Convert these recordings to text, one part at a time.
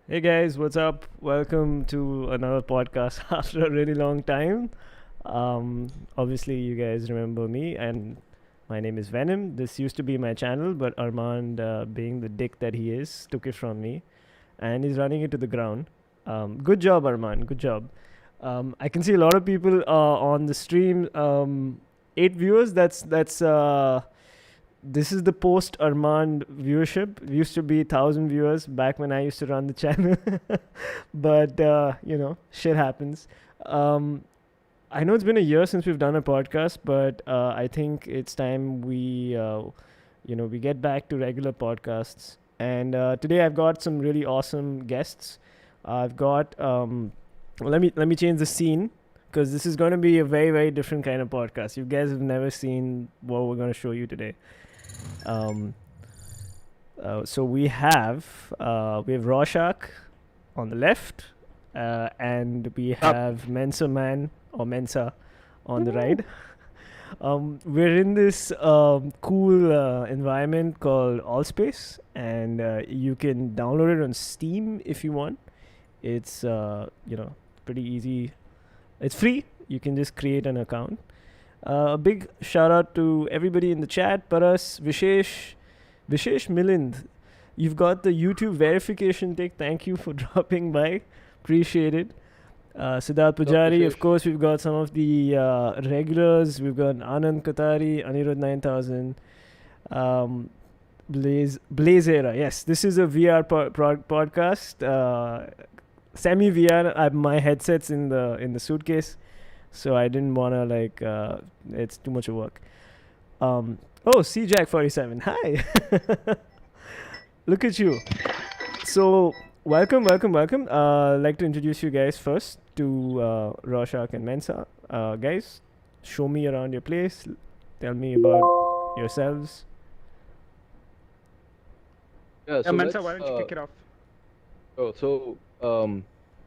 Hey guys, what's up? Welcome to another podcast after a really long time. Obviously, you guys remember me, and my name is Venom. This used to be my channel, but Armand, being the dick that he is, took it from me, and he's running it to the ground. Good job, Armand. Good job. I can see a lot of people on the stream. 8 viewers. That's this is the post Armand viewership. It used to be 1,000 viewers back when I used to run the channel, but shit happens. Um, I know it's been a year since we've done a podcast, but I think it's time we get back to regular podcasts. And today I've got some really awesome guests. I've got let me change the scene because this is going to be a very very different kind of podcast. You guys have never seen what we're going to show you today. Um, so we have Rorschach on the left, and we have Mensa Man or Mensa on the right. We're in this cool environment called Allspace, and you can download it on Steam if you want. It's pretty easy. It's free. You can just create an account. A big shout out to everybody in the chat. Paras, Vishesh Milind. You've got the YouTube verification tick. Thank you for dropping by. Appreciate it. Siddharth Pujari, of course, we've got some of the regulars. We've got Anand Katari, Anirudh 9000, Blazera. Yes, this is a VR podcast. Semi VR. My headset's in the suitcase, so I didn't wanna it's too much of work. Oh, CJack47. Hi. Look at you. So welcome. I'd like to introduce you guys first to Rorschach and Mensa. Guys, show me around your place. Tell me about yourselves. Yeah, Yeah, so Mensa, let's, why don't you kick it off?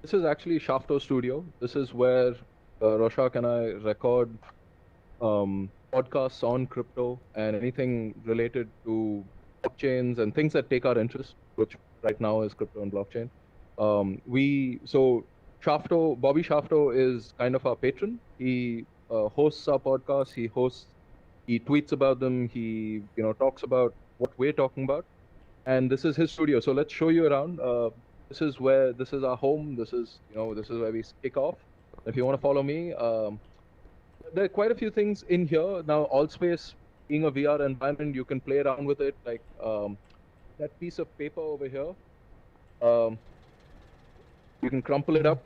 This is actually Shafto Studio. This is where Rorschach and I record podcasts on crypto and anything related to blockchains and things that take our interest, which right now is crypto and blockchain. Bobby Shafto is kind of our patron. He hosts our podcasts. He tweets about them. He talks about what we're talking about. And this is his studio. So let's show you around. This is our home. This is where we kick off. If you want to follow me, there are quite a few things in here. Now, Allspace being a VR environment, you can play around with it. Like that piece of paper over here, you can crumple it up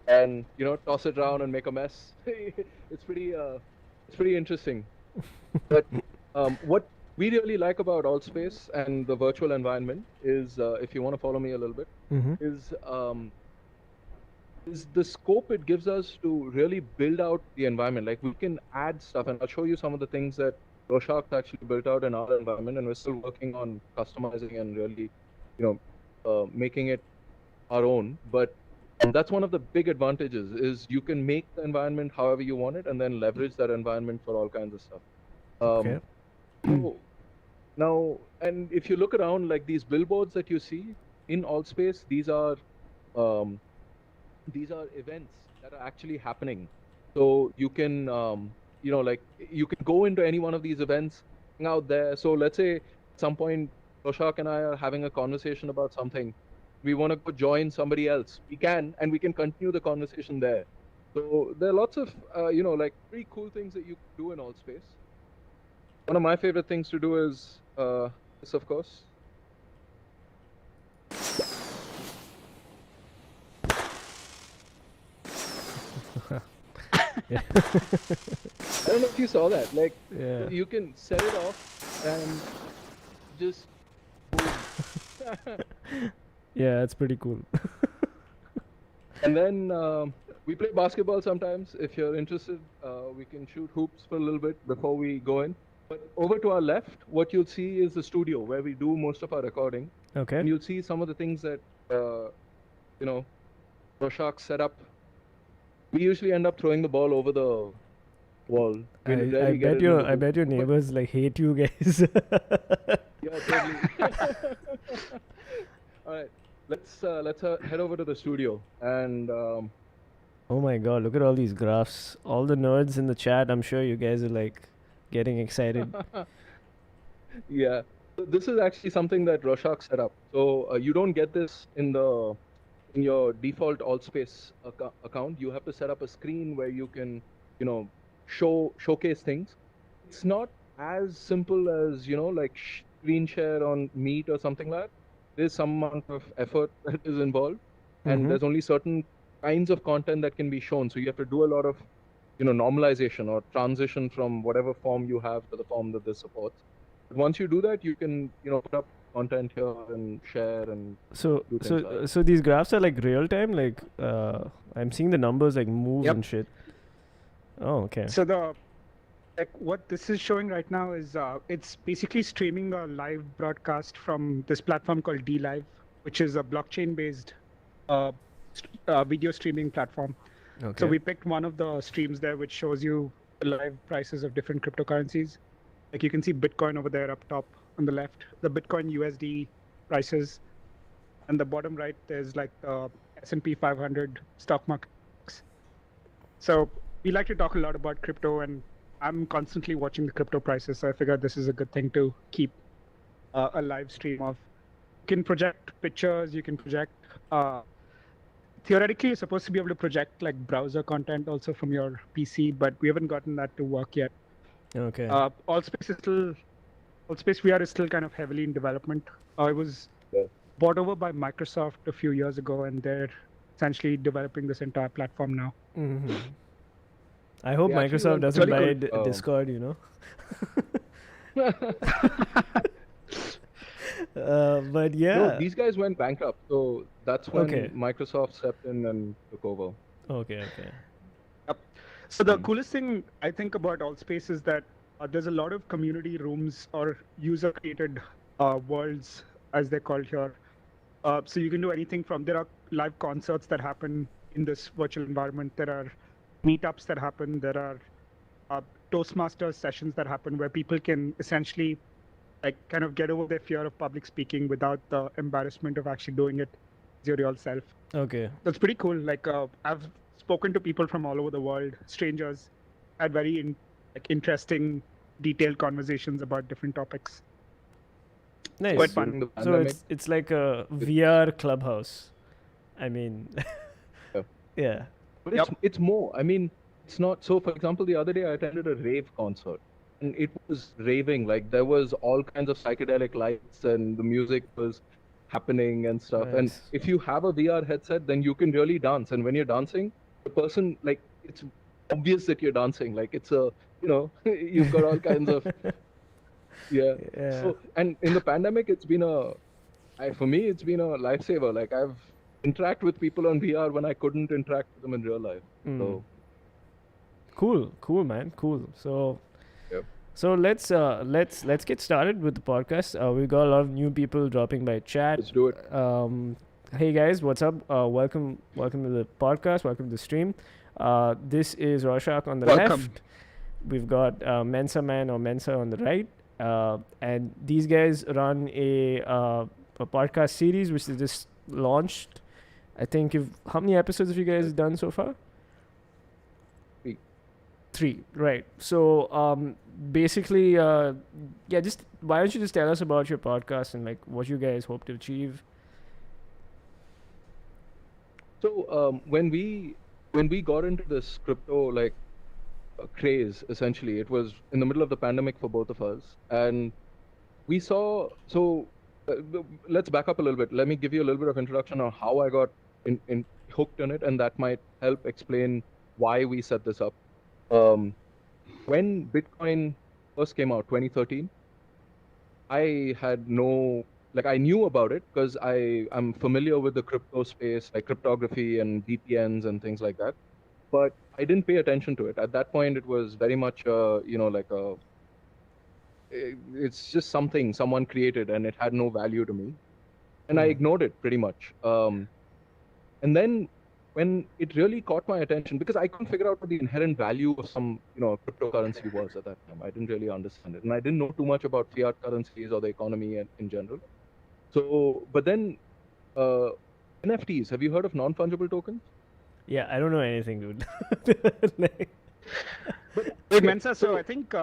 and toss it around and make a mess. It's pretty interesting. But what we really like about Allspace and the virtual environment is, if you want to follow me a little bit, is the scope it gives us to really build out the environment. Like we can add stuff, and I'll show you some of the things that Rorschach actually built out in our environment, and we're still working on customizing and really, making it our own. But that's one of the big advantages is you can make the environment however you want it, and then leverage that environment for all kinds of stuff. Okay. So now, and if you look around, like these billboards that you see in Allspace, these are events that are actually happening. So you can, you can go into any one of these events, hang out there. So let's say at some point, Rorschach and I are having a conversation about something. We want to go join somebody else. We can, and we can continue the conversation there. So there are lots of, pretty cool things that you can do in Allspace. One of my favorite things to do is this, of course. Yeah. I don't know if you saw that. Like, Yeah. you can set it off and just boom. Yeah, it's pretty cool. And then we play basketball sometimes. If you're interested, we can shoot hoops for a little bit before we go in. But over to our left, what you'll see is the studio where we do most of our recording. Okay. And you'll see some of the things that, Rorschach set up. We usually end up throwing the ball over the wall. I bet your neighbors hate you guys. Yeah, totally. All right. let's head over to the studio and Oh my god, look at all these graphs. All the nerds in the chat, I'm sure you guys are like getting excited. yeah. So this is actually something that Rorschach set up. So you don't get this in your default Allspace account. You have to set up a screen where you can, showcase things. It's not as simple as, like screen share on Meet or something like that. There's some amount of effort that is involved, and there's only certain kinds of content that can be shown. So you have to do a lot of, normalization or transition from whatever form you have to the form that this supports. But once you do that, you can, put up content here and share and So do things so like so these graphs are like real time, like I'm seeing the numbers like move Yep. and shit. Oh, okay. So what this is showing right now is it's basically streaming a live broadcast from this platform called DLive, which is a blockchain-based video streaming platform. Okay. So we picked one of the streams there, which shows you the live prices of different cryptocurrencies. Like you can see Bitcoin over there up top on the left, the Bitcoin USD prices, and the bottom right there's like the S&P 500 stock market. So we like to talk a lot about crypto, and I'm constantly watching the crypto prices. So I figured this is a good thing to keep a live stream of. You can project pictures. You can project. Theoretically, you're supposed to be able to project like browser content also from your PC, but we haven't gotten that to work yet. Okay. Allspace VR is still kind of heavily in development. It was bought over by Microsoft a few years ago, and they're essentially developing this entire platform now. I hope They actually Microsoft went doesn't really buy cool. Discord, but yeah. No, these guys went bankrupt, so that's when Okay. Microsoft stepped in and took over. Okay. Yep. So the coolest thing I think about Allspace is that there's a lot of community rooms or user-created worlds, as they're called here. So you can do anything from, there are live concerts that happen in this virtual environment. There are meetups that happen. There are Toastmasters sessions that happen where people can essentially like kind of get over their fear of public speaking without the embarrassment of actually doing it as your real self. Okay. That's pretty cool. Like I've spoken to people from all over the world, strangers, had very interesting, detailed conversations about different topics. Nice. Quite fun. So it's like a VR clubhouse. I mean, yeah. But it's more. I mean, it's not. So, for example, the other day I attended a rave concert, and it was raving. Like there was all kinds of psychedelic lights, and the music was happening and stuff. And Nice. if you have a VR headset, then you can really dance. And when you're dancing, the person, like, it's obvious that you're dancing. Like it's a, you've got all kinds of. Yeah. So, and in the pandemic, it's been for me, it's been a lifesaver. Like I've interact with people on VR when I couldn't interact with them in real life. So cool, man. Cool. So, Yep. so let's get started with the podcast. We've got a lot of new people dropping by chat. Let's do it. Hey guys, what's up? Welcome to the podcast. Welcome to the stream. This is Rorschach on the left. We've got Mensa Man or Mensa on the right. And these guys run a podcast series which they just launched. I think how many episodes have you guys done so far? 3, right. So basically, just why don't you just tell us about your podcast and like what you guys hope to achieve? So when we got into this crypto craze, essentially, it was in the middle of the pandemic for both of us, and we saw. So let's back up a little bit. Let me give you a little bit of introduction on how I got hooked on it, and that might help explain why we set this up. When Bitcoin first came out, 2013, I had I knew about it because I'm familiar with the crypto space, like cryptography and VPNs and things like that. But I didn't pay attention to it. At that point, it was very much, it's just something someone created and it had no value to me. And I ignored it pretty much. And then when it really caught my attention, because I couldn't figure out what the inherent value of some, cryptocurrency was at that time. I didn't really understand it. And I didn't know too much about fiat currencies or the economy in general. So, but then NFTs. Have you heard of non-fungible tokens? Yeah, I don't know anything, dude. Like, Wait, Mensa, so I think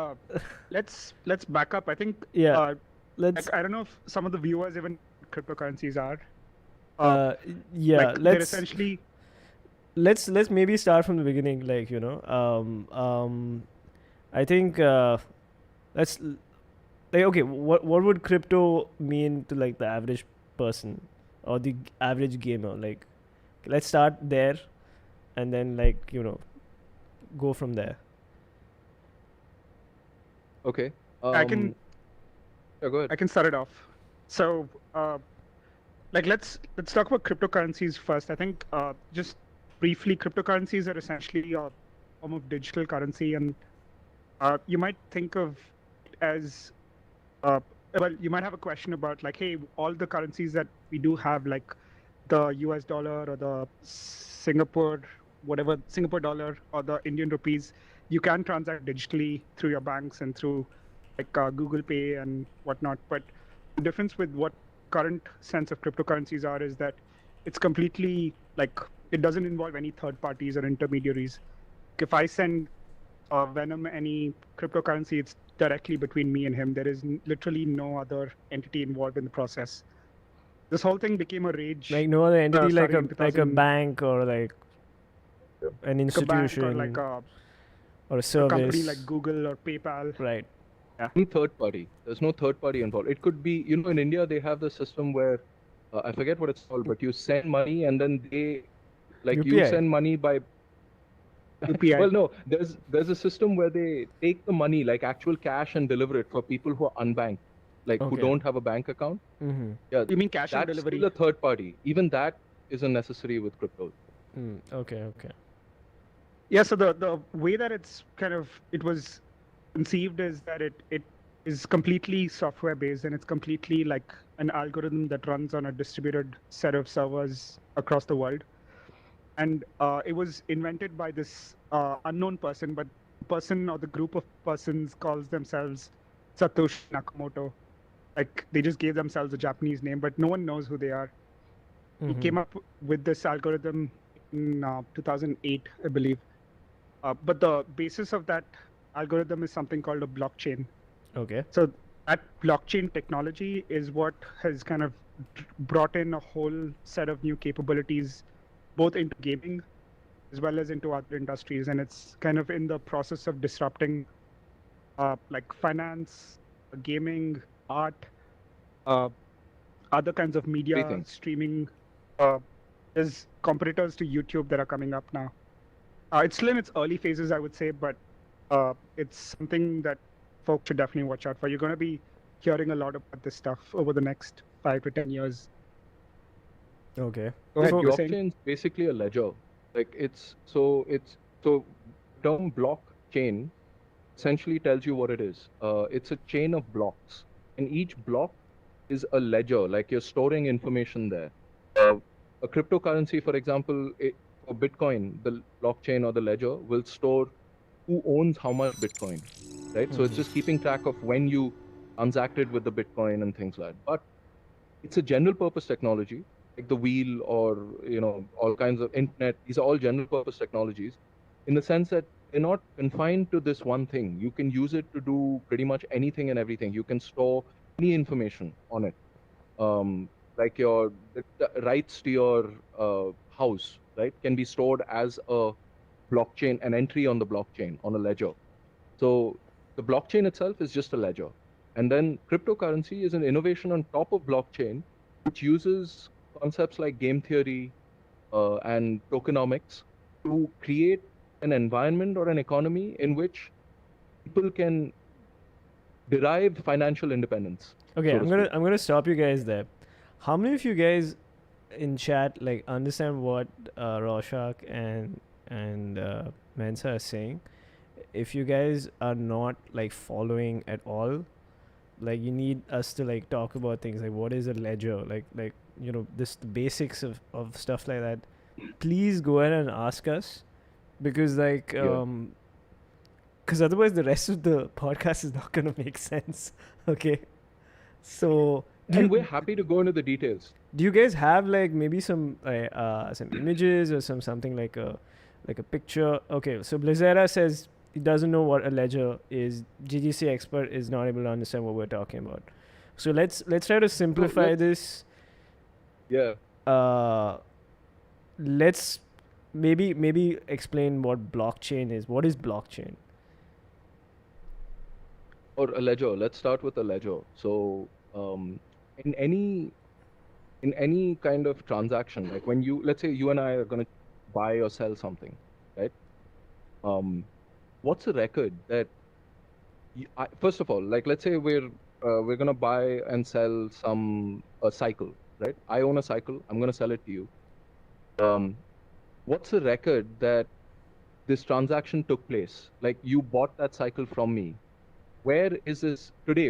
let's back up. I think yeah, let's. like, I don't know if some of the viewers even cryptocurrencies are. Yeah, Like they're let's essentially let's maybe start from the beginning. Like I think let's like okay, what would crypto mean to like the average person or the average gamer? Like, let's start there, and then like go from there. Okay. I can Yeah, go ahead. I can start it off. So like let's talk about cryptocurrencies first. I think just briefly, cryptocurrencies are essentially a form of digital currency, and you might think of it as well, you might have a question about like, hey, all the currencies that we do have, like the US dollar or the Singapore dollar or the Indian rupees, you can transact digitally through your banks and through like Google Pay and whatnot. But the difference with what current sense of cryptocurrencies are is that it's completely like it doesn't involve any third parties or intermediaries. If I send Venom any cryptocurrency, it's directly between me and him. There is literally no other entity involved in the process. This whole thing became a rage. Like no other entity, like starting in a 2000 bank or like an like a bank institution or like or a a service. company like Google or PayPal. Right. Any third party. There's no third party involved. It could be, in India they have the system where I forget what it's called, but you send money and then they like you UPI. send money by UPI. Well, no, there's a system where they take the money, like actual cash, and deliver it for people who are unbanked, like who Okay. don't have a bank account. Mm-hmm. Yeah, You mean cash on that's delivery? still a third party. Even that isn't necessary with crypto. Okay. Yeah, so the way that it was conceived is that it is completely software based, and it's completely like an algorithm that runs on a distributed set of servers across the world. And it was invented by this unknown person, but the person or the group of persons calls themselves Satoshi Nakamoto. Like they just gave themselves a Japanese name, but no one knows who they are. He came up with this algorithm in 2008, I believe. But the basis of that algorithm is something called a blockchain. Okay. So that blockchain technology is what has kind of brought in a whole set of new capabilities, both into gaming as well as into other industries. And it's kind of in the process of disrupting like finance, gaming, art, other kinds of media, Everything. streaming. There's competitors to YouTube that are coming up now. It's still in its early phases, I would say, but it's something that folks should definitely watch out for. You're going to be hearing a lot about this stuff over the next 5 to 10 years. Okay. Go ahead, So- you were saying? Blockchain is basically a ledger. Like it's term blockchain essentially tells you what it is. It's a chain of blocks, and each block is a ledger. Like you're storing information there. A cryptocurrency, for example, for Bitcoin, the blockchain or the ledger will store who owns how much Bitcoin, right? So it's just keeping track of when you transacted with the Bitcoin and things like that. But it's a general purpose technology, like the wheel or all kinds of internet. These are all general purpose technologies, in the sense that they're not confined to this one thing. You can use it to do pretty much anything and everything. You can store any information on it, like the rights to your house, right, can be stored as a blockchain, an entry on the blockchain, on a ledger. So the blockchain itself is just a ledger. And then cryptocurrency is an innovation on top of blockchain, which uses concepts like game theory and tokenomics to create an environment or an economy in which people can derive financial independence. Okay, so to I'm gonna stop you guys there. How many of you guys in chat like understand what Rorschach and Mensa are saying? If you guys are not like following at all, like you need us to like talk about things like what is a ledger, like this the basics of stuff like that. Please go ahead and ask us, because like because otherwise the rest of the podcast is not gonna make sense. Okay, so And we're happy to go into the details. Do you guys have like maybe some images or something like a picture? Okay, so Blazera says he doesn't know what a ledger is. GGC expert is not able to understand what we're talking about. So let's try to simplify this. Yeah. Let's maybe explain what blockchain is. What is blockchain? Or a ledger. Let's start with a ledger. So in any kind of transaction, like when let's say you and I are going to buy or sell something, right? What's a record that first of all, like let's say we're going to buy and sell a cycle, right? I own a cycle. I'm going to sell it to you. What's the record that this transaction took place? Like you bought that cycle from me. Where is this today?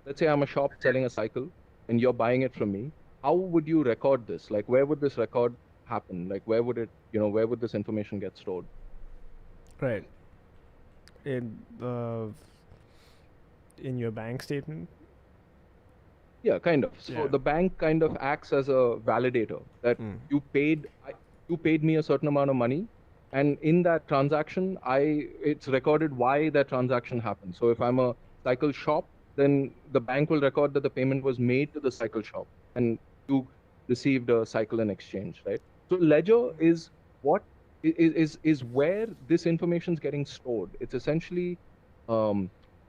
Let's say I'm a shop selling a cycle and you're buying it from me. How would you record this? Like where would this record happen? Like where would this information get stored? Right. In your bank statement? Yeah, kind of. So the bank kind of acts as a validator that you paid me a certain amount of money, and in that transaction, it's recorded why that transaction happened. So if I'm a cycle shop, then the bank will record that the payment was made to the cycle shop, and you received a cycle in exchange, right? So ledger is what is where this information is getting stored. It's essentially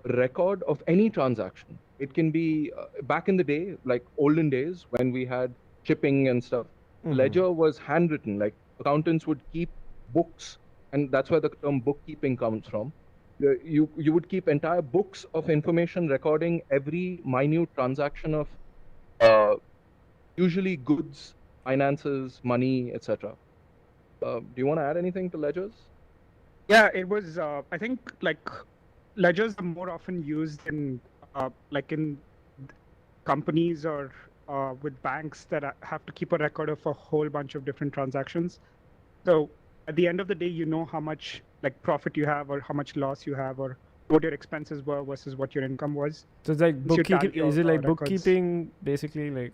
record of any transaction. It can be back in the day, like olden days when we had shipping and stuff. Ledger was handwritten. Like accountants would keep books, and that's where the term bookkeeping comes from. You would keep entire books of information recording every minute transaction of usually goods, finances, money, etc. Do you want to add anything to ledgers? Yeah, it was. I think like ledgers are more often used in like in companies or with banks that have to keep a record of a whole bunch of different transactions. So at the end of the day, you know how much like profit you have or how much loss you have or what your expenses were versus what your income was. So it's like bookkeeping. Is it like records. Bookkeeping basically? Like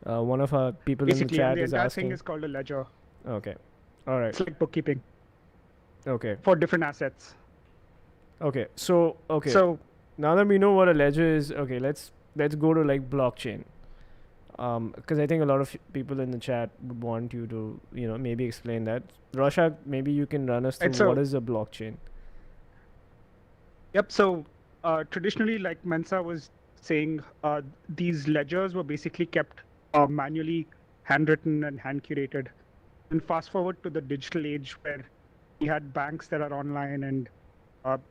one of our people basically, in the chat the is entire asking. thing is called a ledger. Okay. All right. It's like bookkeeping. Okay. For different assets. Okay. So now that we know what a ledger is, okay, let's go to like blockchain. Because I think a lot of people in the chat would want you to, maybe explain that. Roshak, maybe you can run us through what is a blockchain. Yep. So traditionally, like Mensa was saying, these ledgers were basically kept manually handwritten and hand curated. And fast forward to the digital age where we had banks that are online and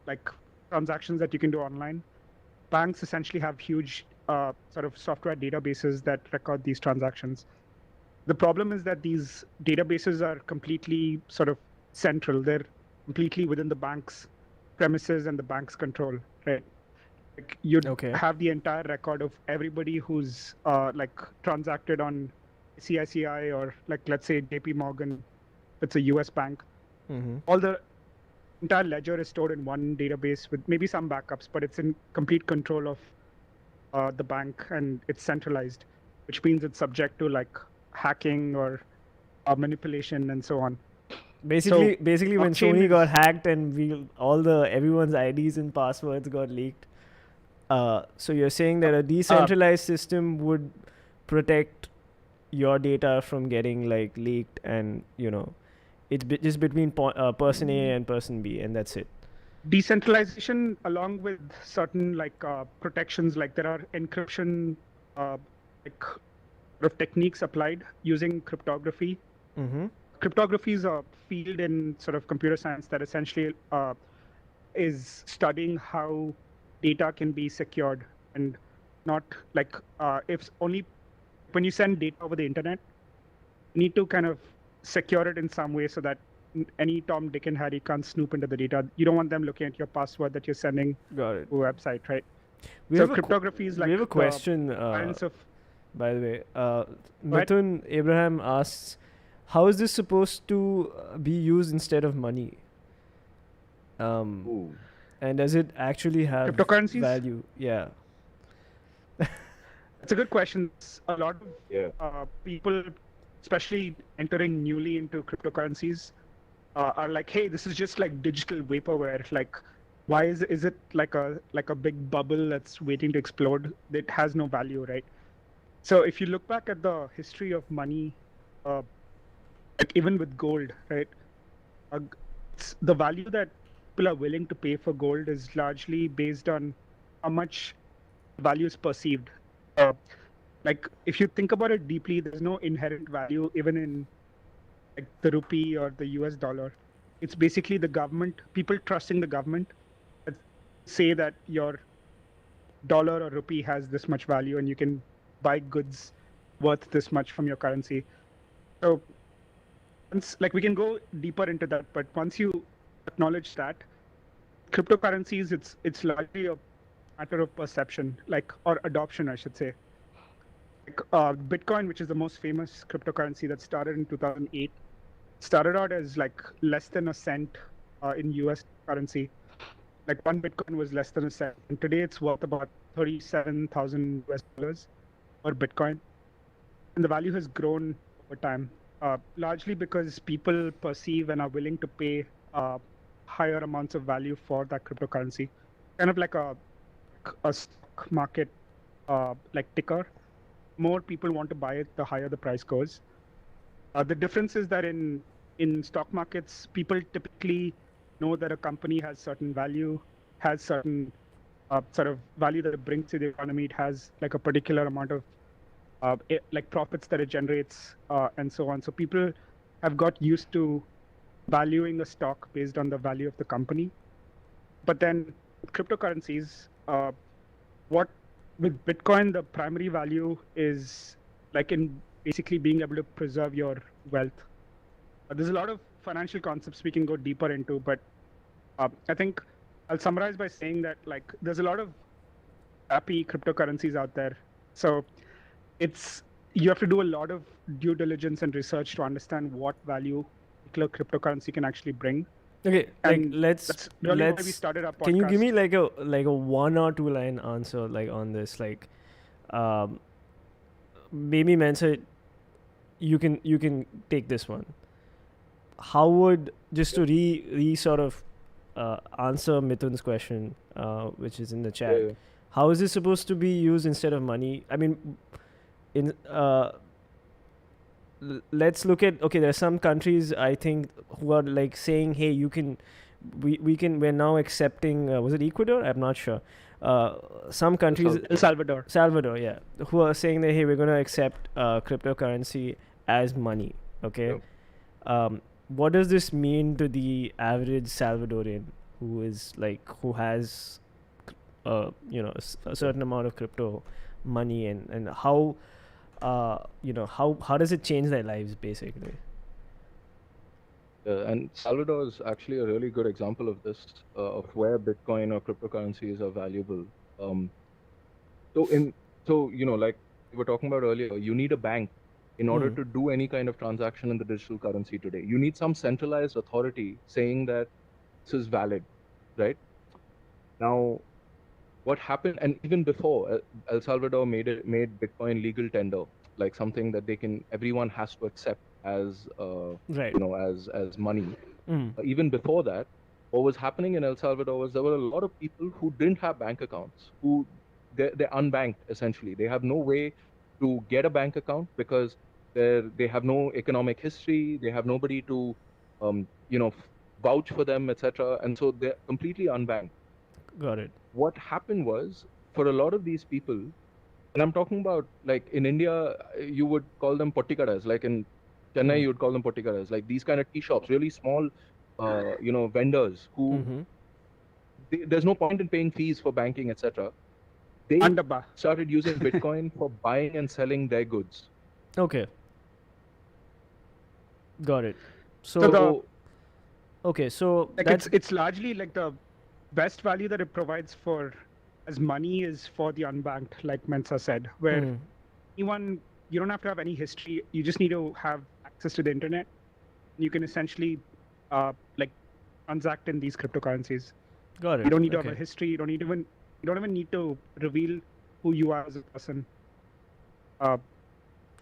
like transactions that you can do online. Banks essentially have huge sort of software databases that record these transactions. The problem is that these databases are completely sort of central. They're completely within the bank's premises and the bank's control, right? Like you'd have the entire record of everybody who's like transacted on CICI or like let's say JP Morgan, it's a US bank. All the entire ledger is stored in one database with maybe some backups, but it's in complete control of the bank and it's centralized, which means it's subject to like hacking or manipulation and so on. Basically, when Sony got hacked and everyone's IDs and passwords got leaked. So you're saying that a decentralized system would protect your data from getting like leaked, and it's just between person A and person B, and that's it. Decentralization, along with certain like protections, like there are encryption like sort of techniques applied using cryptography. Cryptography is a field in sort of computer science that essentially is studying how data can be secured and not like if only when you send data over the internet, you need to kind of secure it in some way so that any Tom, Dick, and Harry can't snoop into the data. You don't want them looking at your password that you're sending to a website, right? So cryptography is like we have a question. By the way, Mithun Abraham asks, how is this supposed to be used instead of money? And does it actually have cryptocurrencies? value? Yeah. It's a good question. A lot of Yeah. people, especially entering newly into cryptocurrencies, are like, "Hey, this is just like digital vaporware. Like, why is it like a big bubble that's waiting to explode? It has no value, right?" So if you look back at the history of money, uh, like even with gold, right? The value that people are willing to pay for gold is largely based on how much value is perceived. Uh, like if you think about it deeply, there's no inherent value even in like the rupee or the US dollar. It's basically the government, people trusting the government that say that your dollar or rupee has this much value and you can buy goods worth this much from your currency. So like we can go deeper into that, but once you acknowledge that, cryptocurrencies, it's largely a matter of perception, like, or adoption, I should say. Like Bitcoin, which is the most famous cryptocurrency that started in 2008, started out as like less than a cent in US currency. Like one Bitcoin was less than a cent, and today it's worth about 37,000 US dollars per Bitcoin, and the value has grown over time, largely because people perceive and are willing to pay higher amounts of value for that cryptocurrency, kind of like a stock market like ticker. More people want to buy it, the higher the price goes. The difference is that in stock markets, people typically know that a company has certain value, has certain sort of value that it brings to the economy. It has like a particular amount of like profits that it generates, and so on. So people have got used to valuing a stock based on the value of the company. But then with cryptocurrencies, what with Bitcoin, the primary value is like in basically being able to preserve your wealth. There's a lot of financial concepts we can go deeper into, but I think I'll summarize by saying that like there's a lot of happy cryptocurrencies out there. So you have to do a lot of due diligence and research to understand what value particular cryptocurrency can actually bring. Okay, And that's really why we started our podcast. Can you give me like a 1 or 2 line answer like on this? Like, maybe Mensa, you can take this one. How would, just to re sort of answer Mithun's question, which is in the chat, Yeah. how is this supposed to be used instead of money? I mean, in let's look at, okay, there are some countries I think who are like saying, hey, you can, we're now accepting, was it Ecuador? I'm not sure. Some countries, El Salvador, yeah, who are saying that, hey, we're going to accept cryptocurrency as money. Okay. Yeah. What does this mean to the average Salvadorian who has a certain amount of crypto money, and how how does it change their lives basically? And Salvador is actually a really good example of this, of where Bitcoin or cryptocurrencies are valuable. So like we were talking about earlier, you need a bank in order to do any kind of transaction in the digital currency today. You need some centralized authority saying that this is valid, right? Now, what happened, and even before, El Salvador made Bitcoin legal tender, like something that everyone has to accept as Right. as money. Even before that, what was happening in El Salvador was there were a lot of people who didn't have bank accounts, who they're unbanked essentially. They have no way to get a bank account because they have no economic history. They have nobody to vouch for them, etc. And so they're completely unbanked. Got it. What happened was, for a lot of these people, and I'm talking about, like in India, you would call them potikadas. Like in Chennai, you would call them potikadas. Like these kind of tea shops, really small, vendors who there's no point in paying fees for banking, etc. They started using Bitcoin for buying and selling their goods. Okay. Got it. So like it's largely like the best value that it provides for as money is for the unbanked, like Mensa said, where anyone, you don't have to have any history. You just need to have access to the internet. You can essentially like transact in these cryptocurrencies. Got it. You don't need to have a history. You don't even need to reveal who you are as a person.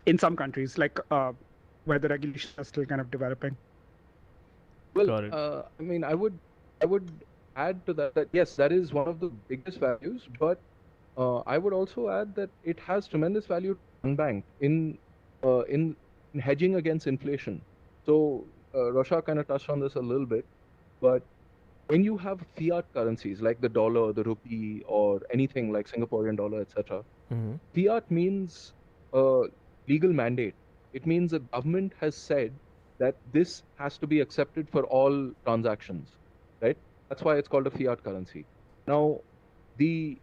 in some countries, like where the regulations are still kind of developing. Well, Got it. I mean, I would add to that yes, that is one of the biggest values, but I would also add that it has tremendous value to unbanked in hedging against inflation. So Rosha kind of touched on this a little bit, but when you have fiat currencies like the dollar, the rupee, or anything like Singaporean dollar, etc., Mm-hmm. fiat means a legal mandate. It means the government has said that this has to be accepted for all transactions, right? That's why it's called a fiat currency. Now, the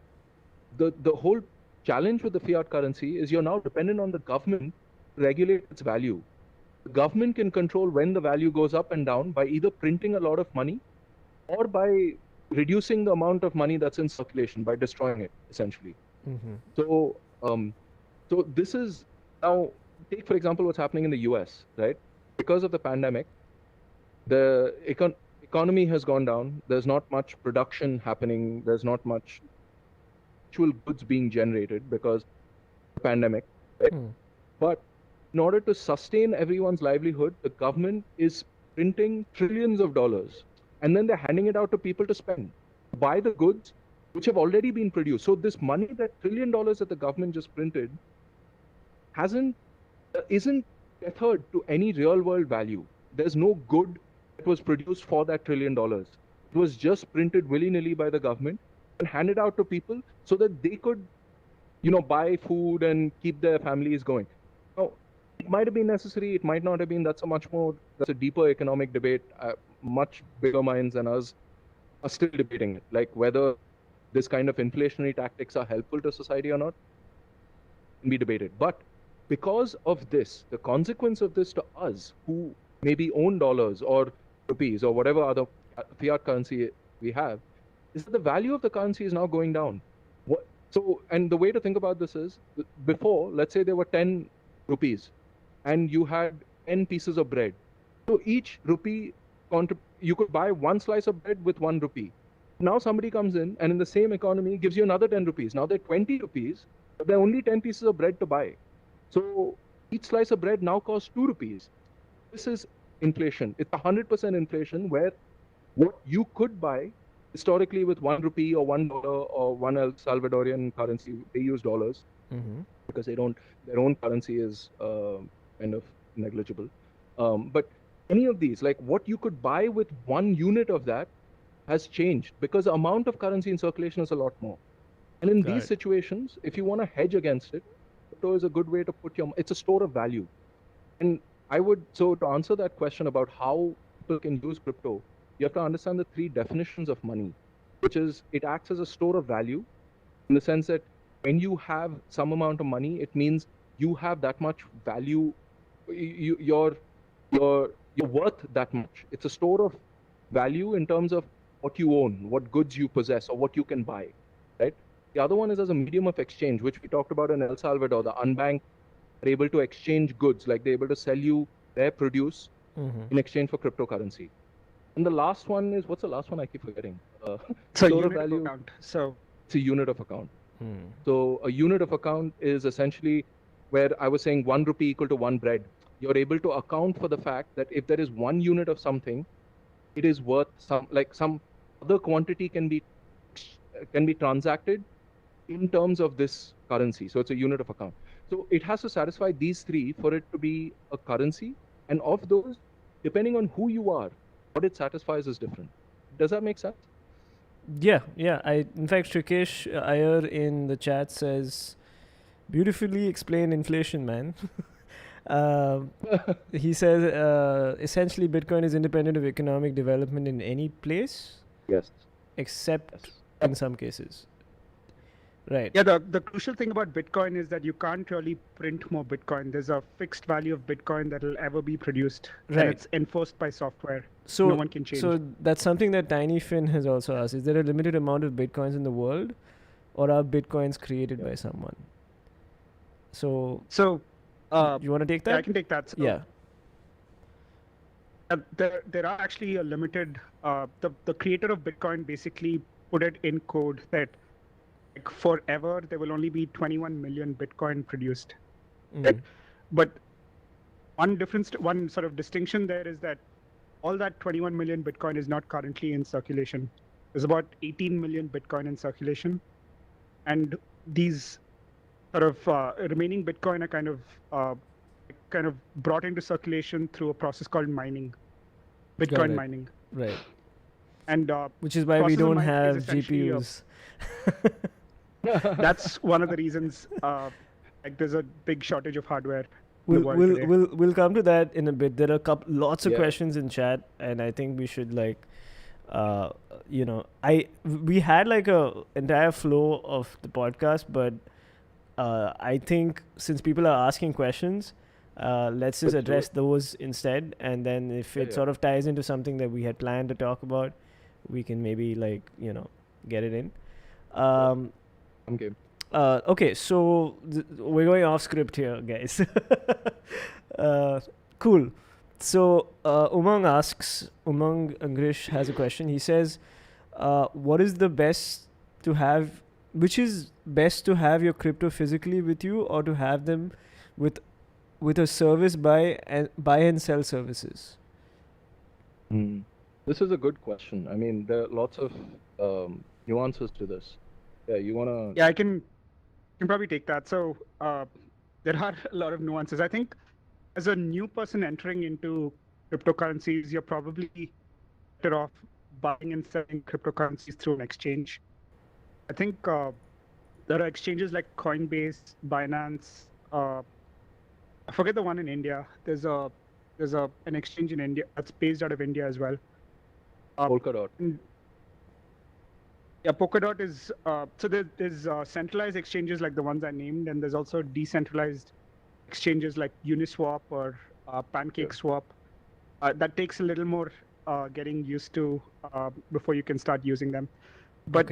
the whole challenge with the fiat currency is you're now dependent on the government to regulate its value. The government can control when the value goes up and down by either printing a lot of money or by reducing the amount of money that's in circulation, by destroying it, essentially. Mm-hmm. So, so this is now, take for example what's happening in the US, right? Because of the pandemic, the economy has gone down. There's not much production happening. There's not much actual goods being generated because of the pandemic, right? Mm. But in order to sustain everyone's livelihood, the government is printing trillions of dollars, and then they're handing it out to people to spend, buy the goods which have already been produced. So this money, that $1 trillion that the government just printed, isn't tethered to any real world value. There's no good that was produced for that $1 trillion. It was just printed willy-nilly by the government and handed out to people so that they could, buy food and keep their families going. Now, it might have been necessary, it might not have been. That's a deeper economic debate. Much bigger minds than us are still debating it, like whether this kind of inflationary tactics are helpful to society or not, can be debated. But because of this, the consequence of this to us who maybe own dollars or rupees or whatever other fiat currency we have, is that the value of the currency is now going down. And the way to think about this is, before, let's say there were 10 rupees and you had 10 pieces of bread. So each rupee, you could buy one slice of bread with 1 rupee. Now somebody comes in and in the same economy gives you another 10 rupees. Now they're 20 rupees, but there are only 10 pieces of bread to buy. So each slice of bread now costs 2 rupees. This is inflation. It's 100% inflation, where what you could buy historically with 1 rupee or $1 or one El Salvadorian currency, they use dollars because their own currency is kind of negligible. But any of these, like what you could buy with 1 unit of that, has changed because the amount of currency in circulation is a lot more. And in these situations, if you want to hedge against it, crypto is a good way to it's a store of value. And so to answer that question about how people can use crypto, you have to understand the 3 definitions of money, which is it acts as a store of value in the sense that when you have some amount of money, it means you have that much value, you're worth that much. It's a store of value in terms of what you own, what goods you possess, or what you can buy, right? The other one is as a medium of exchange, which we talked about in El Salvador. The unbanked are able to exchange goods, like they're able to sell you their produce in exchange for cryptocurrency. And the last one is, what's the last one? I keep forgetting. So store unit of value. of account. So it's a unit of account. So a unit of account is essentially where I was saying 1 rupee equal to 1 bread. You're able to account for the fact that if there is 1 unit of something, it is worth some other quantity can be transacted in terms of this currency. So it's a unit of account. So it has to satisfy these 3 for it to be a currency. And of those, depending on who you are, what it satisfies is different. Does that make sense? Yeah. In fact, Shrikesh Iyer in the chat says, beautifully explain inflation, man. He says, essentially, Bitcoin is independent of economic development in any place. Yes. Except in some cases. Right. Yeah, the crucial thing about Bitcoin is that you can't really print more Bitcoin. There's a fixed value of Bitcoin that will ever be produced. Right. And it's enforced by software. So no one can change. So that's something that Tiny Finn has also asked. Is there a limited amount of Bitcoins in the world, or are Bitcoins created by someone? So you want to take that? Yeah, I can take that. So, yeah. There are actually a limited. The creator of Bitcoin basically put it in code that, like, forever there will only be 21 million Bitcoin produced. right? But one sort of distinction there is that all that 21 million Bitcoin is not currently in circulation. There's about 18 million Bitcoin in circulation, and these sort of remaining Bitcoin are kind of brought into circulation through a process called mining, Bitcoin it. mining. Right. And which is why we process of don't mining have is essentially GPUs. that's one of the reasons. Like there's a big shortage of hardware in the world today. We'll come to that in a bit. There are lots of Yeah. questions in chat, and I think we should like, we had like a entire flow of the podcast, but I think since people are asking questions, let's just address those instead, and then if it sort of ties into something that we had planned to talk about, we can maybe like get it in. I'm game. Okay, so we're going off script here, guys. Cool. So Umang Angrish has a question. He says, what is the best to have, which is best to have your crypto physically with you, or to have them with a service buy and sell services? This is a good question. I mean, there are lots of nuances to this. Yeah, you wanna? Yeah, I can probably take that. So there are a lot of nuances. I think as a new person entering into cryptocurrencies, you're probably better off buying and selling cryptocurrencies through an exchange. I think there are exchanges like Coinbase, Binance. I forget the one in India. There's an exchange in India that's based out of India as well. Polkadot. Yeah, Polkadot is so there's centralized exchanges like the ones I named, and there's also decentralized exchanges like Uniswap or PancakeSwap. That takes a little more getting used to before you can start using them. But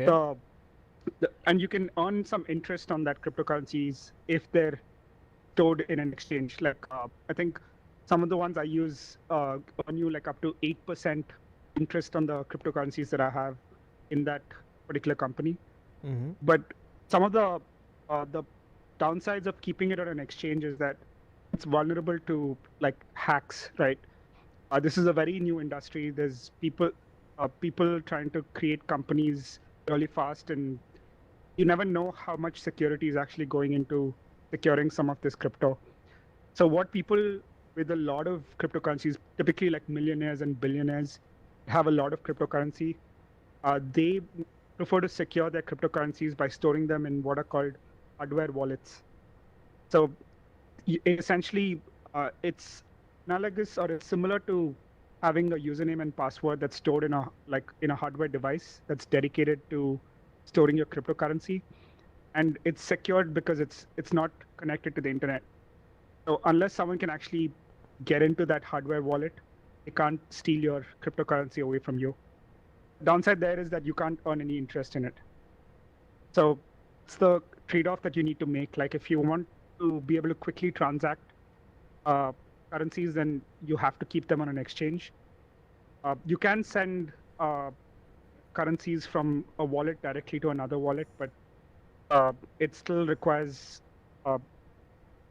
and you can earn some interest on that cryptocurrencies if they're stored in an exchange. Like I think some of the ones I use earn you like up to 8% interest on the cryptocurrencies that I have in that particular company. But some of the downsides of keeping it on an exchange is that it's vulnerable to like hacks, right? This is a very new industry. There's people trying to create companies really fast, and you never know how much security is actually going into securing some of this crypto. So what people with a lot of cryptocurrencies, typically like millionaires and billionaires, have a lot of cryptocurrency. They prefer to secure their cryptocurrencies by storing them in what are called hardware wallets. So essentially, it's analogous or it's similar to having a username and password that's stored in a hardware device that's dedicated to storing your cryptocurrency, and it's secured because it's not connected to the internet. So unless someone can actually get into that hardware wallet, they can't steal your cryptocurrency away from you. Downside there is that you can't earn any interest in it. So it's the trade-off that you need to make. Like if you want to be able to quickly transact currencies, then you have to keep them on an exchange. You can send currencies from a wallet directly to another wallet, but it still requires,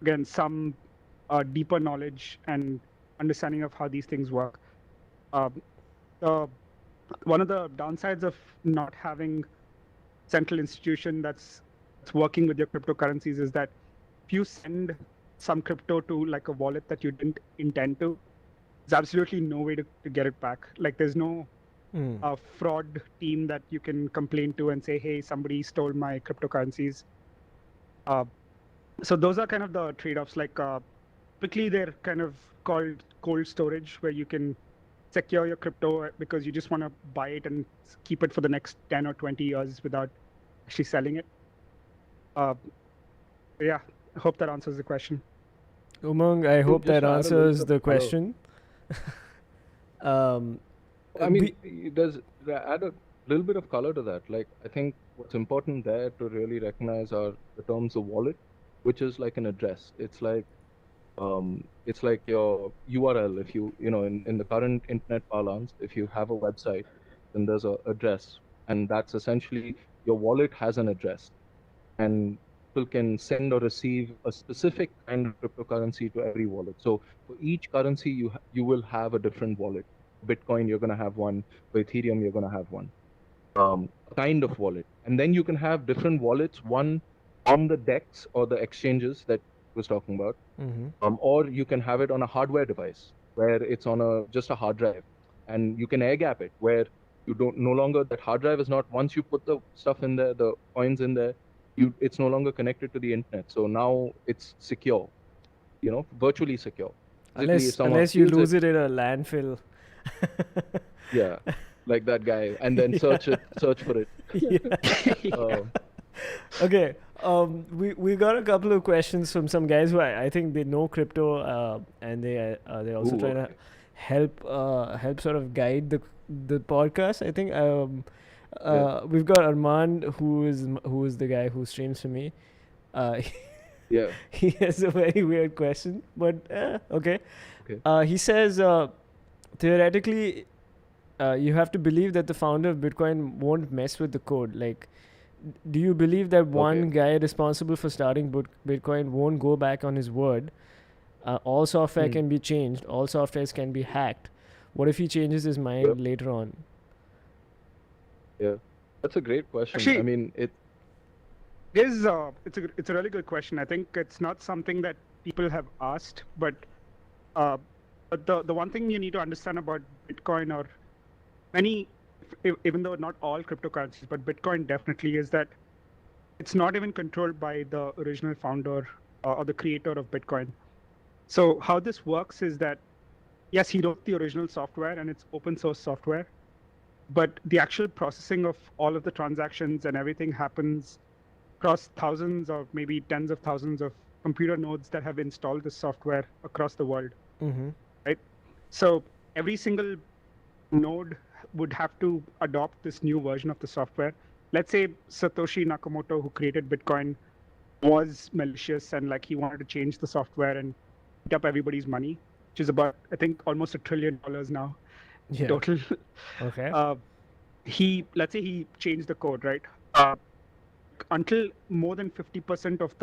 again, some deeper knowledge and understanding of how these things work. One of the downsides of not having central institution that's working with your cryptocurrencies is that if you send some crypto to like a wallet that you didn't intend to, there's absolutely no way to get it back. Like there's no fraud team that you can complain to and say, hey, somebody stole my cryptocurrencies. So those are kind of the trade-offs. Like typically they're kind of called cold storage, where you can secure your crypto because you just want to buy it and keep it for the next 10 or 20 years without actually selling it. Yeah, I hope that answers the question. Umang, I hope that answers the question. I mean, add a little bit of color to that. Like, I think what's important there to really recognize are the terms of wallet, which is like an address. It's like your URL. If you in the current internet parlance, if you have a website, then there's an address, and that's essentially your wallet has an address. And people can send or receive a specific kind of cryptocurrency to every wallet. So for each currency, you will have a different wallet. Bitcoin, you're going to have one. For Ethereum, you're going to have one. Kind of wallet. And then you can have different wallets, one on the DEX or the exchanges that I was talking about, or you can have it on a hardware device where it's on just a hard drive, and you can air gap it where you don't no longer that hard drive is not once you put the stuff in there, the coins in there, it's no longer connected to the internet. So now it's secure, virtually secure. Unless you lose it in a landfill. Yeah, like that guy, and then search for it. Yeah. Okay. We got a couple of questions from some guys who I think they know crypto, and they're also trying to help sort of guide the podcast. I think we've got Armand, who is the guy who streams for me. Yeah. He has a very weird question, but okay. He says theoretically, you have to believe that the founder of Bitcoin won't mess with the code. Like, do you believe that one guy responsible for starting Bitcoin won't go back on his word? All software can be changed. All softwares can be hacked. What if he changes his mind later on? Yeah, that's a great question. Actually, I mean, it's a really good question. I think it's not something that people have asked, but the one thing you need to understand about Bitcoin, or many, even though not all cryptocurrencies, but Bitcoin definitely, is that it's not even controlled by the original founder or the creator of Bitcoin. So how this works is that, yes, he wrote the original software and it's open source software, but the actual processing of all of the transactions and everything happens across thousands or maybe tens of thousands of computer nodes that have installed this software across the world, right? So every single node would have to adopt this new version of the software. Let's say Satoshi Nakamoto, who created Bitcoin, was malicious and like he wanted to change the software and eat up everybody's money, which is about, I think, almost $1 trillion now total. Okay. Let's say he changed the code, right? Until more than 50% of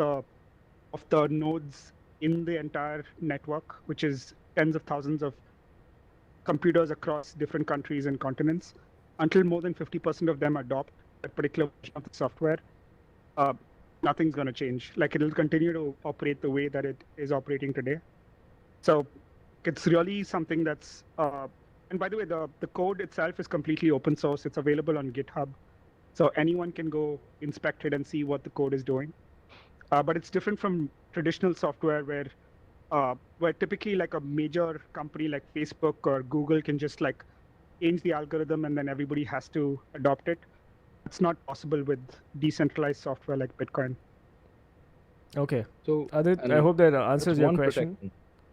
the nodes in the entire network, which is tens of thousands of computers across different countries and continents, until more than 50% of them adopt that particular version of the software, nothing's going to change. Like, it'll continue to operate the way that it is operating today. So it's really something that's, and by the way, the code itself is completely open source. It's available on GitHub. So anyone can go inspect it and see what the code is doing. But it's different from traditional software where typically like a major company like Facebook or Google can just like change the algorithm and then everybody has to adopt it. It's not possible with decentralized software like Bitcoin. Okay. So I hope that answers your question.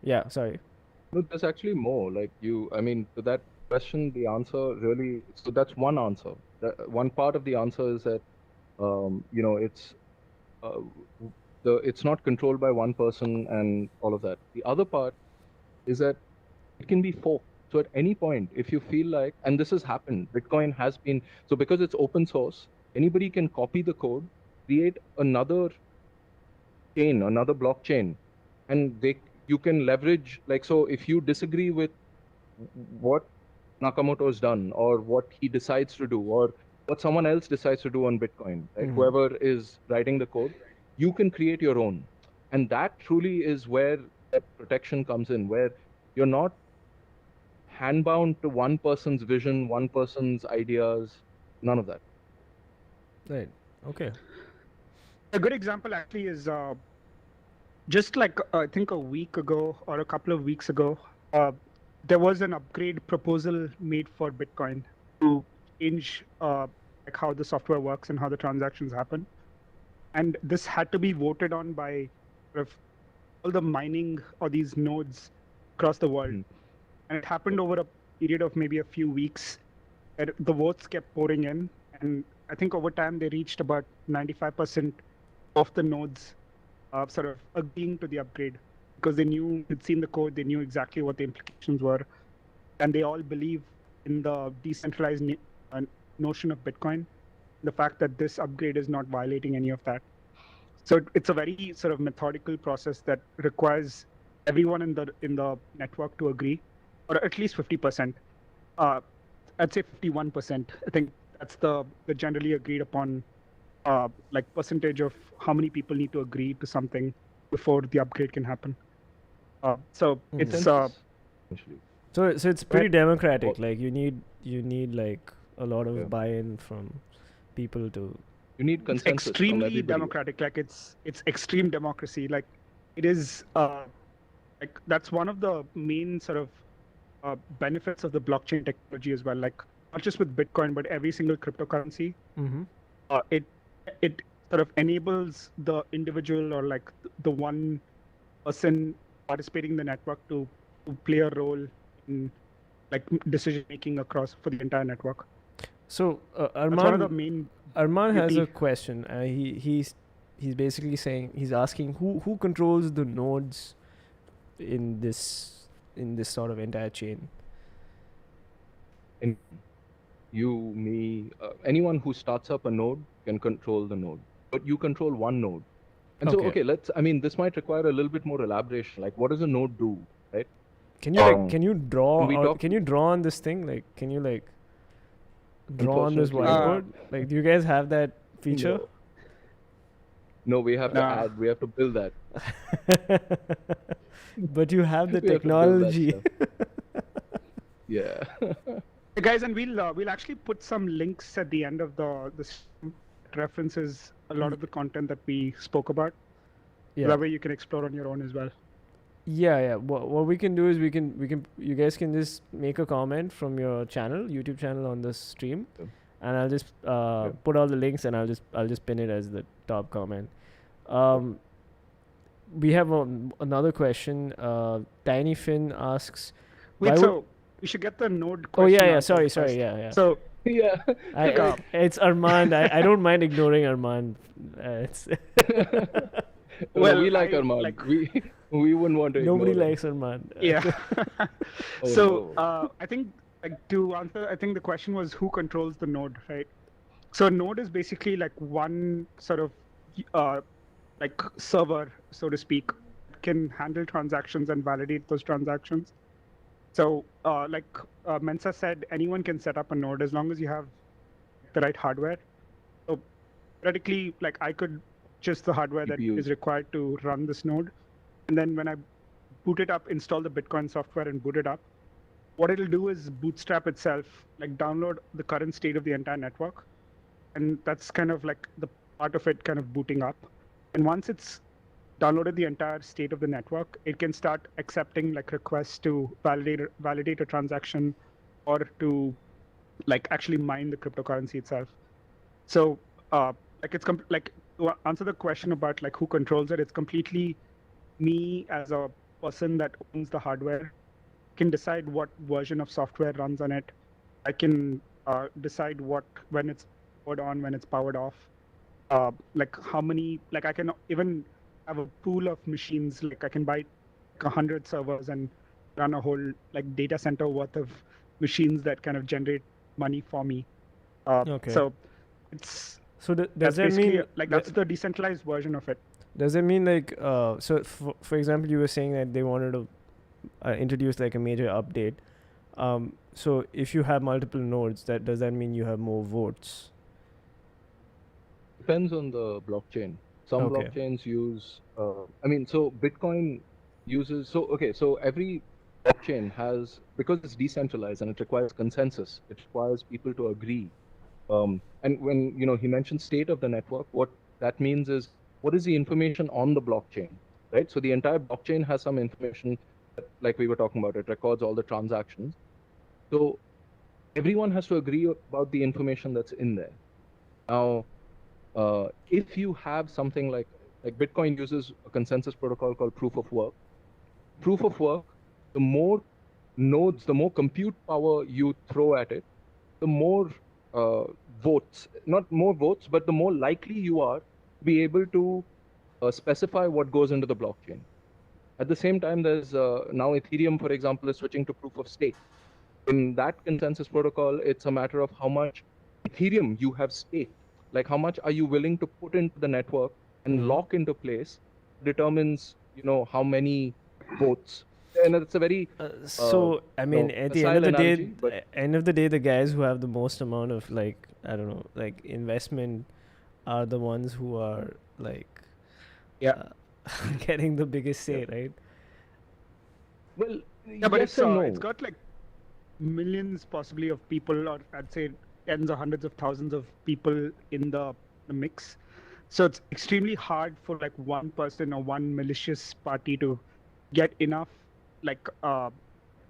Yeah, sorry. No, there's actually more. Like to that question, the answer really, so that's one answer. One part of the answer is that, it's not controlled by one person and all of that. The other part is that it can be forked. So at any point, if you feel like, and this has happened, Bitcoin has been, so because it's open source, anybody can copy the code, create another chain, another blockchain, and you can leverage, like, so if you disagree with what Nakamoto's done or what he decides to do or what someone else decides to do on Bitcoin, right? Whoever is writing the code, you can create your own. And that truly is where that protection comes in, where you're not handbound to one person's vision, one person's ideas, none of that. Right. Okay. A good example actually is just like I think a week ago or a couple of weeks ago, there was an upgrade proposal made for Bitcoin to change like how the software works and how the transactions happen. And this had to be voted on by all the mining or these nodes across the world. And it happened over a period of maybe a few weeks. The votes kept pouring in. And I think over time they reached about 95% of the nodes sort of agreeing to the upgrade because they'd seen the code, they knew exactly what the implications were. And they all believe in the decentralized notion of Bitcoin, the fact that this upgrade is not violating any of that. So it's a very sort of methodical process that requires everyone in the network to agree, or at least 50%. I'd say 51%. I think that's the generally agreed upon like percentage of how many people need to agree to something before the upgrade can happen. So it's Consensus, essentially. So it's pretty democratic. Well- Like you need like a lot of Yeah. buy-in from people to. You need it's consensus from extremely everybody. democratic. Like it's extreme democracy. Like it is like that's one of the main sort of benefits of the blockchain technology as well. Like not just with Bitcoin, but every single cryptocurrency. Mm-hmm. It sort of enables the individual or like the one person participating in the network to play a role in like decision making across for the entire network. So That's one of the Arman main. has a beauty. question. He's basically saying, he's asking who controls the nodes in this sort of entire chain. And you, me, anyone who starts up a node can control the node, but you control one node. And so, Okay. I mean, this might require a little bit more elaboration. Like, what does a node do, right? Can you can you draw Can we talk- can you draw on this thing? Like can you like draw on this Unfortunately, whiteboard? Like do you guys have that feature? No, we have to Nah. add. We have to build that. But you have the We have to build that technology. stuff. Yeah. Hey guys, and we'll actually put some links at the end of the stream that references a lot of the content that we spoke about. Yeah. That way you can explore on your own as well. Yeah. What we can do is we can you guys can just make a comment from your channel, YouTube channel, on this stream, Yeah. and I'll just put all the links and I'll just pin it as the top comment. We have another question. Tiny Finn asks. Wait, Why so we should get the node Oh question. yeah. answered Sorry. first. Yeah. So Yeah. It's Armand. I don't mind ignoring Armand. It's Well, Well, we like I- Armand. like- We wouldn't want to. nobody ignore him. likes Armand. yeah. Oh, So no. I think like to answer, I think the question was who controls the node, right? So a node is basically like one sort of like server, so to speak, can handle transactions and validate those transactions. So like Mensa said, anyone can set up a node as long as you have the right hardware. So theoretically, like I could just the hardware that GPUs. is required to run this node, and then when I boot it up, install the Bitcoin software and boot it up, what it'll do is bootstrap itself, like download the current state of the entire network, and that's kind of like the part of it kind of booting up. And once it's downloaded the entire state of the network, it can start accepting like requests to validate a transaction or to like actually mine the cryptocurrency itself. So like it's like to answer the question about like who controls it, it's completely me as a person that owns the hardware can decide what version of software runs on it. I can decide when it's powered on, when it's powered off. Like how many, like I can even have a pool of machines. Like I can buy like 100 servers and run a whole like data center worth of machines that kind of generate money for me. Okay. So it's So does that's that basically mean like that's the decentralized version of it. does that mean like so for example you were saying that they wanted to introduce like a major update. So if you have multiple nodes, does that mean you have more votes? Depends on the blockchain. Some Okay. blockchains use. I mean, so Bitcoin uses. So okay, so every blockchain has, because it's decentralized and it requires consensus. It requires people to agree. And when he mentioned state of the network, what that means is what is the information on the blockchain, right? So the entire blockchain has some information, like we were talking about. It records all the transactions. So everyone has to agree about the information that's in there. Now, if you have something like Bitcoin uses a consensus protocol called proof of work. Proof of work, the more nodes, the more compute power you throw at it, the more votes, not more votes, but the more likely you are to be able to specify what goes into the blockchain. At the same time, there's now Ethereum, for example, is switching to proof of stake. In that consensus protocol, it's a matter of how much Ethereum you have staked. Like how much are you willing to put into the network and Mhm. lock into place determines, how many votes. And it's a very, So I mean, at the end of facile the day, analogy, but the guys who have the most amount of like I don't know, like investment are the ones who are like Yeah. uh, getting the biggest Yeah. say, right? well, Yeah, but yes and no. it's got like millions possibly of people, or I'd say tens or hundreds of thousands of people in the mix. So it's extremely hard for like one person or one malicious party to get enough like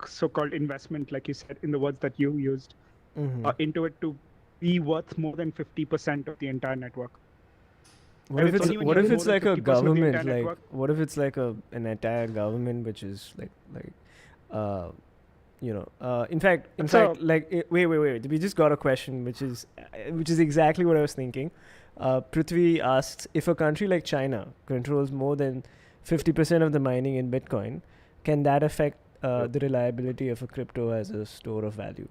so-called investment, like you said in the words that you used, Mm-hmm. into it to be worth more than 50% of the entire network. What And if it's it's only when you have more than like a 50% of the entire government? Like, network. what if it's like an entire government which is uh, in fact, So wait. We just got a question which is exactly what I was thinking. Prithvi asks if a country like China controls more than 50% of the mining in Bitcoin, can that affect Yeah. the reliability of a crypto as a store of value?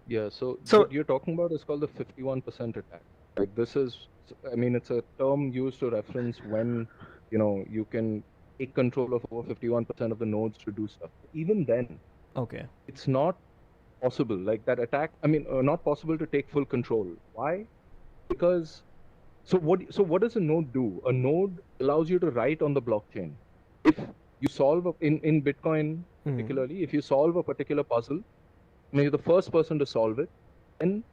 Yeah, so So what you're talking about is called the 51% attack. Like this is, I mean, it's a term used to reference when, you can take control of over 51% of the nodes to do stuff. Even then, Okay. it's not possible. Like that attack, I mean, not possible to take full control. Why? Because, so what does a node do? A node allows you to write on the blockchain. If you solve, in Bitcoin particularly, if you solve a particular puzzle, and you're the first person to solve it, then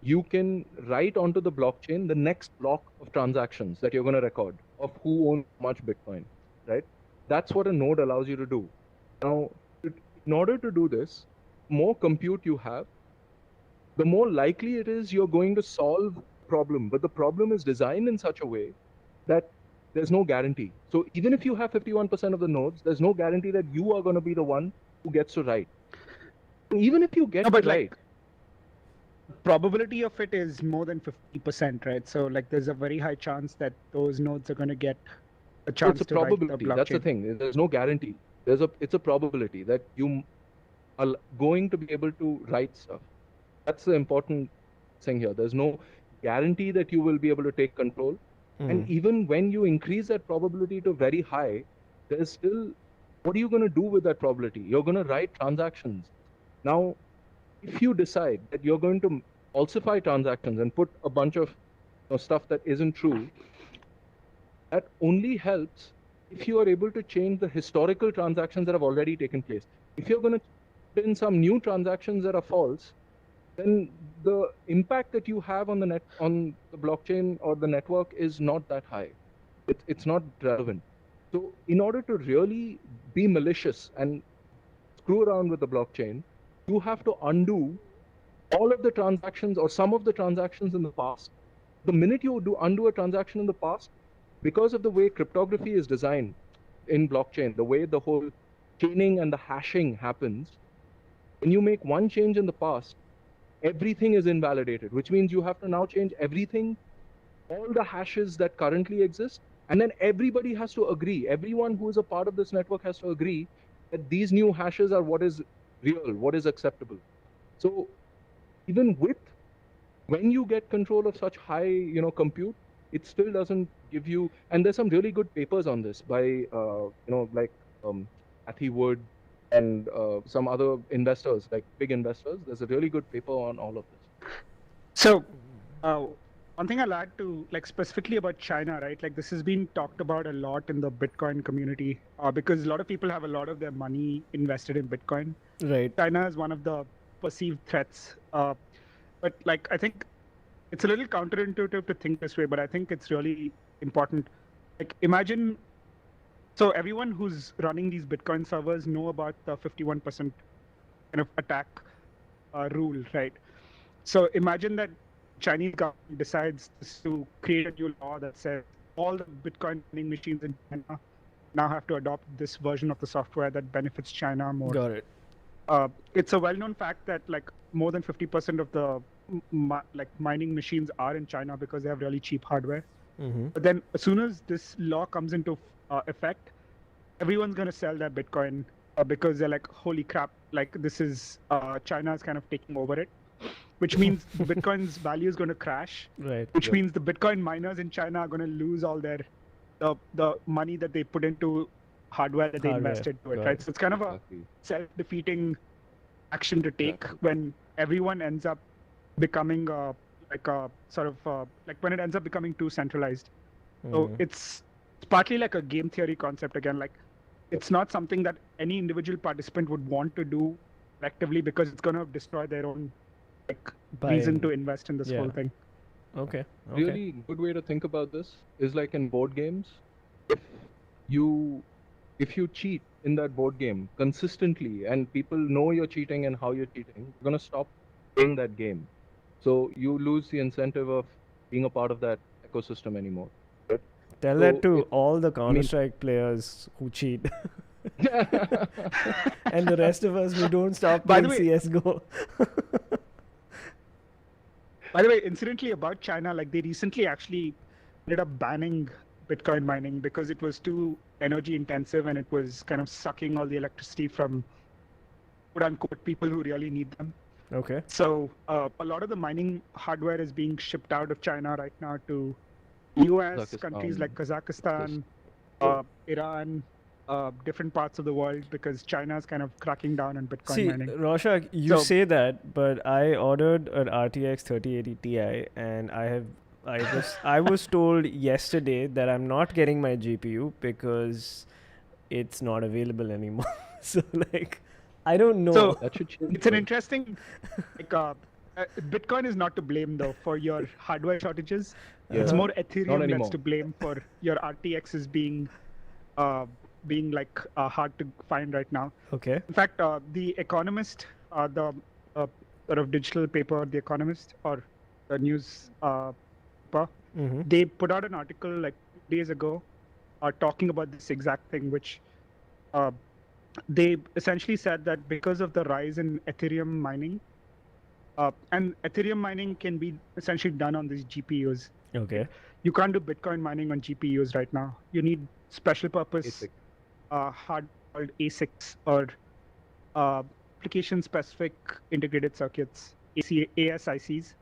you can write onto the blockchain the next block of transactions that you're going to record of who owns how much Bitcoin, right? That's what a node allows you to do. Now, in order to do this, more compute you have, the more likely it is you're going to solve the problem. But the problem is designed in such a way that there's no guarantee. So even if you have 51% of the nodes, there's no guarantee that you are going to be the one who gets to write. Even if you get no, to but like write, probability of it is more than 50%, right? So like there's a very high chance that those nodes are going to get a so chance it's a to write the probability. That's the blockchain. thing. There's no guarantee. It's a probability that you are going to be able to write stuff. That's the important thing here. There's no guarantee that you will be able to take control. And even when you increase that probability to very high, there's still, what are you going to do with that probability? You're going to write transactions. Now, if you decide that you're going to falsify transactions and put a bunch of stuff that isn't true, that only helps if you are able to change the historical transactions that have already taken place. If you're going to put in some new transactions that are false, then the impact that you have on the blockchain or the network is not that high. It's not relevant. So in order to really be malicious and screw around with the blockchain, you have to undo all of the transactions or some of the transactions in the past. The minute you undo a transaction in the past, because of the way cryptography is designed in blockchain, the way the whole chaining and the hashing happens, when you make one change in the past, everything is invalidated, which means you have to now change everything, all the hashes that currently exist, and then everybody has to agree. Everyone who is a part of this network has to agree that these new hashes are what is real, what is acceptable. So even when you get control of such high, compute, it still doesn't give you. And there's some really good papers on this by, like Cathy Wood and some other investors, like big investors. There's a really good paper on all of this. So one thing I'll add to, like specifically about China, right? Like this has been talked about a lot in the Bitcoin community because a lot of people have a lot of their money invested in Bitcoin. Right. China is one of the perceived threats. But like, I think it's a little counterintuitive to think this way, but I think it's really important. Like imagine, so everyone who's running these Bitcoin servers know about the 51% kind of attack rule, right? So imagine that Chinese government decides to create a new law that says all the Bitcoin mining machines in China now have to adopt this version of the software that benefits China more. Got it. It's a well-known fact that like more than 50% of the mining machines are in China because they have really cheap hardware. But then as soon as this law comes into effect, everyone's going to sell their Bitcoin because they're like, holy crap, like this is China's kind of taking over it. which means Bitcoin's value is going to crash, Right. which Yep. means the Bitcoin miners in China are going to lose all their the money that they put into hardware that they Hardware, invested to it, right. right? So it's kind of a Exactly. self-defeating action to take Exactly. when everyone ends up becoming like a sort of like when it ends up becoming too centralized. So Mhm. it's partly like a game theory concept again. Like it's not something that any individual participant would want to do collectively because it's going to destroy their own like reason Buy-in. to invest in this Yeah. whole thing. Okay. Really good way to think about this is like in board games. If you cheat in that board game consistently and people know you're cheating and how you're cheating, you're gonna stop playing that game. So you lose the incentive of being a part of that ecosystem anymore. Right? Tell So that to it- all the mean- Counter-Strike players who cheat. And the rest of us who don't stop By the playing way- CSGO. By the way, incidentally about China, like they recently actually ended up banning Bitcoin mining because it was too energy intensive and it was kind of sucking all the electricity from quote unquote people who really need them. Okay. So a lot of the mining hardware is being shipped out of China right now to US, countries like Kazakhstan, Iran, different parts of the world because China is kind of cracking down on Bitcoin See, mining. Rorschach, you So- say that, but I ordered an RTX 3080 Ti, and I was told yesterday that I'm not getting my GPU because it's not available anymore. So like, I don't know. So that should change. it's an though. interesting, like, Bitcoin is not to blame though for your hardware shortages. It's Uh-huh. more Ethereum that's anymore. to blame for your RTXs being like hard to find right now. Okay. In fact, The Economist, the sort of digital paper, The Economist, or the news paper, Mm-hmm. they put out an article like 2 days ago talking about this exact thing, which they essentially said that because of the rise in Ethereum mining, and Ethereum mining can be essentially done on these GPUs. Okay. You can't do Bitcoin mining on GPUs right now. You need special purpose ASIC. hard called ASICs or application-specific integrated circuits, ASICs.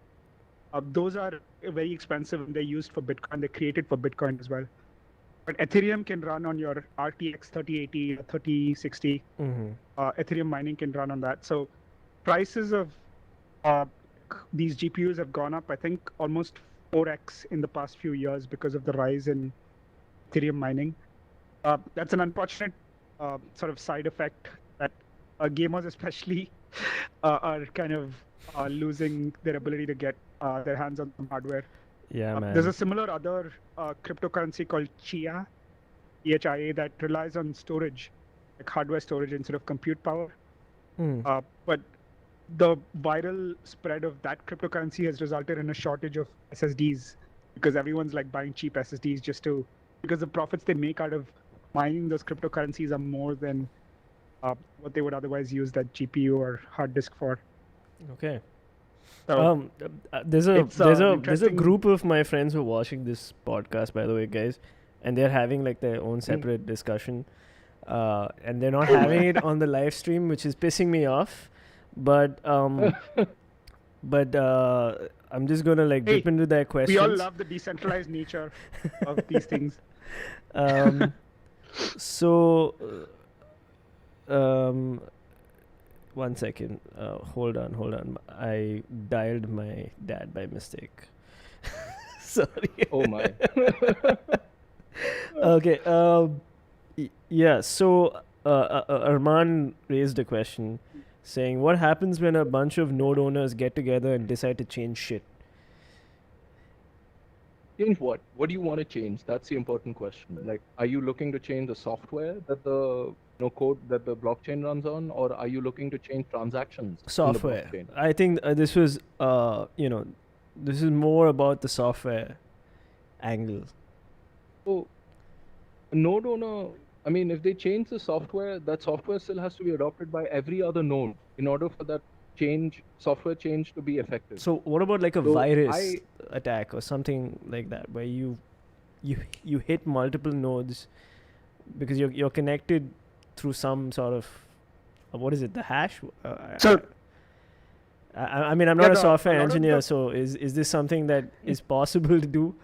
Those are very expensive and they're used for Bitcoin. They're created for Bitcoin as well. But Ethereum can run on your RTX 3080 or 3060. Mm-hmm. Ethereum mining can run on that. So prices of these GPUs have gone up, I think, almost 4x in the past few years because of the rise in Ethereum mining. That's an unfortunate sort of side effect that gamers especially are kind of losing their ability to get their hands on some hardware. Yeah, man. There's a similar other cryptocurrency called Chia, EHIA, that relies on storage, like hardware storage instead of compute power. Mm. But the viral spread of that cryptocurrency has resulted in a shortage of SSDs because everyone's like buying cheap SSDs because the profits they make out of mining those cryptocurrencies are more than what they would otherwise use that GPU or hard disk for. Okay. So There's a it's, there's a interesting- group of my friends who are watching this podcast, by the way, guys, and they're having like their own separate discussion, and they're not having it on the live stream, which is pissing me off. But I'm just gonna like dip Hey, into their questions. we all love the decentralized nature of these things. So, one second. Hold on. I dialed my dad by mistake. Sorry. Oh my. Okay. Yeah. So, Arman raised a question, saying, "What happens when a bunch of node owners get together and decide to change shit?" Change what? What do you want to change? That's the important question. Like, are you looking to change the software that the code that the blockchain runs on, or are you looking to change transactions in the Software. blockchain? I think this was, this is more about the software angle. So, a node owner, I mean, if they change the software, that software still has to be adopted by every other node in order for that software change to be effective. So what about like a So virus attack or something like that, where you hit multiple nodes because you're connected through some sort of what is it, the hash? So I mean, I'm Yeah, not a a software lot of engineer, so is this something that is possible to do?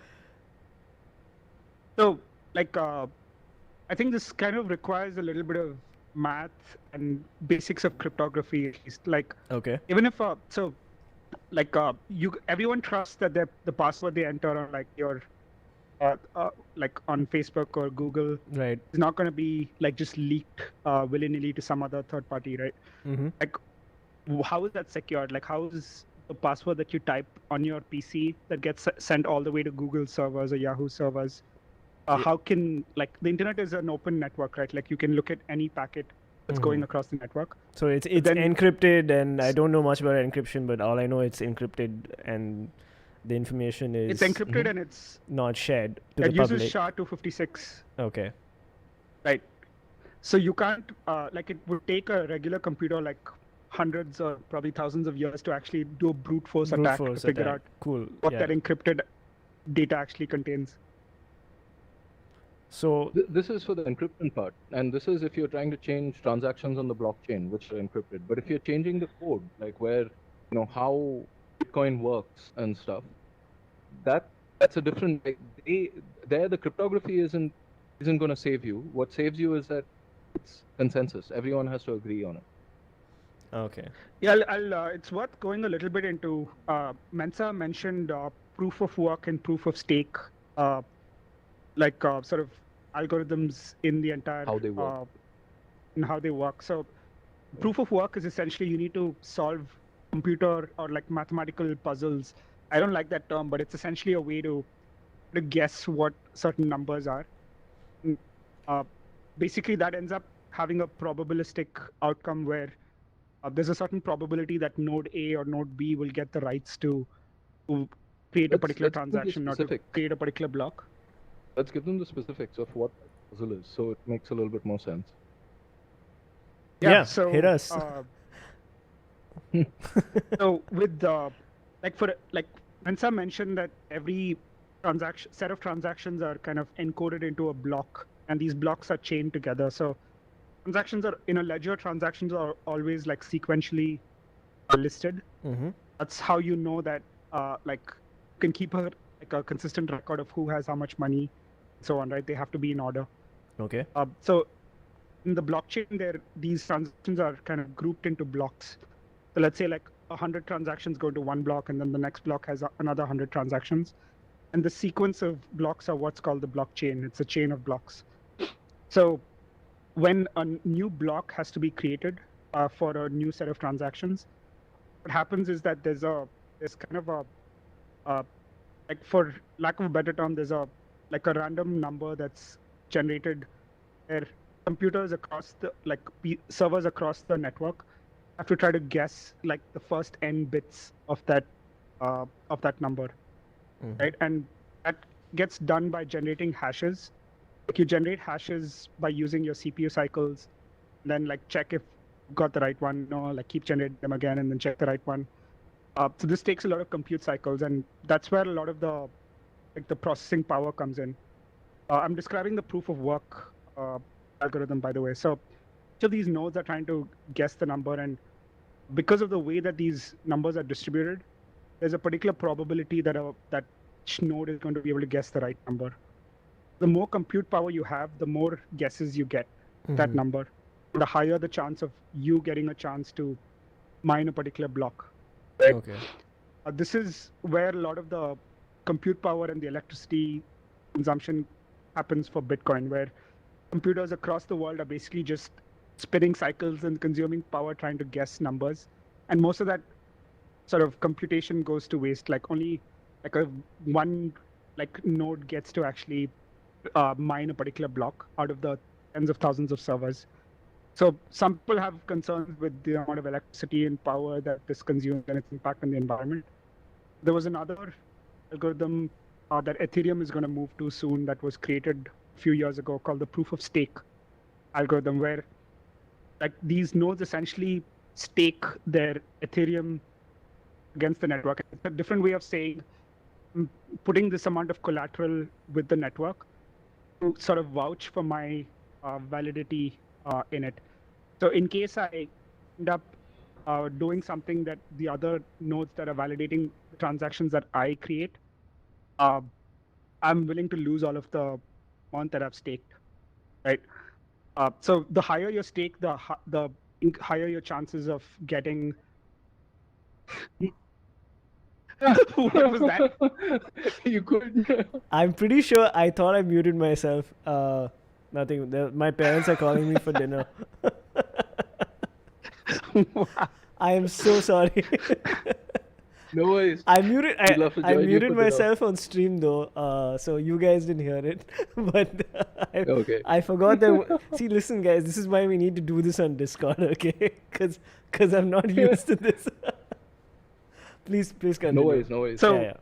So, like, I think this kind of requires a little bit of math and basics of cryptography, at least. Like, Okay. even if everyone trusts that the password they enter on like your like on Facebook or Google Right. is not going to be like just leaked willy-nilly to some other third party, right? Mm-hmm. Like, how is that secured? Like, how is the password that you type on your PC that gets sent all the way to Google servers or Yahoo servers? How can, like, the internet is an open network, right? Like, you can look at any packet that's going across the network. So it's then- encrypted, and I don't know much about encryption, but all I know it's encrypted, and the information is It's encrypted and it's not shared to it the uses public. SHA-256, Okay. right? So you can't like, it would take a regular computer like hundreds or probably thousands of years to actually do a brute force attack to figure out Cool. what Yeah. that encrypted data actually contains. So This is for the encryption part, and this is if you're trying to change transactions on the blockchain, which are encrypted. But if you're changing the code, like where, how Bitcoin works and stuff, that's a different. Like, the cryptography isn't going to save you. What saves you is that it's consensus. Everyone has to agree on it. okay. Yeah, it's worth going a little bit into. Mensa mentioned proof of work and proof of stake, sort of algorithms in the entire How they work. and how they work. So, proof of work is essentially you need to solve computer or like mathematical puzzles. I don't like that term, but it's essentially a way to guess what certain numbers are. Basically, that ends up having a probabilistic outcome where there's a certain probability that node A or node B will get the rights to create a particular Let's be transaction or to specific. create a particular block. Let's give them the specifics of what that puzzle is, so it makes a little bit more sense. Yeah, so hit us. So with Mensa mentioned that every set of transactions are kind of encoded into a block, and these blocks are chained together. So transactions are in a ledger. Transactions are always like sequentially listed. Mm-hmm. That's how you know that you can keep a consistent record of who has how much money, and so on. Right? They have to be in order. Okay. So in the blockchain, these transactions are kind of grouped into blocks. So let's say like 100 transactions go to one block, and then the next block has another 100 transactions. And the sequence of blocks are what's called the blockchain. It's a chain of blocks. So when a new block has to be created for a new set of transactions, what happens is that there's kind of a like, for lack of a better term, there's a random number that's generated where computers across the servers across the network have to try to guess like the first n bits of that number, right? And that gets done by generating hashes. Like, you generate hashes by using your CPU cycles, and then like check if you got the right one, like keep generating them again, and then check the right one. So this takes a lot of compute cycles, and that's where a lot of the processing power comes in. I'm describing the proof of work algorithm, by the way. So each of these nodes are trying to guess the number, and because of the way that these numbers are distributed, there's a particular probability that each node is going to be able to guess the right number. The more compute power you have, the more guesses you get that number, the higher the chance of you getting a chance to mine a particular block. Right? Okay. This is where a lot of the compute power and the electricity consumption happens for Bitcoin, where computers across the world are basically just spinning cycles and consuming power trying to guess numbers. And most of that sort of computation goes to waste. Like, only like one node gets to actually mine a particular block out of the tens of thousands of servers. So some people have concerns with the amount of electricity and power that this consumes and its impact on the environment. There was another algorithm that Ethereum is going to move to soon that was created a few years ago called the proof of stake algorithm, where like these nodes essentially stake their Ethereum against the network. It's a different way of saying putting this amount of collateral with the network to sort of vouch for my validity in it. So in case I end up doing something that the other nodes that are validating the transactions that I create, I'm willing to lose all of the amount that I've staked, right? So the higher your stake, the higher your chances of getting. What was that? You could. I'm pretty sure I thought I muted myself. Nothing. My parents are calling me for dinner. I am so sorry. No worries. I muted. We'd love to I join you muted for dinner. myself on stream though, so you guys didn't hear it. But Okay. I forgot that. See, listen, guys. This is why we need to do this on Discord, okay? Because I'm not used to this. Please continue. No worries. No worries. So yeah.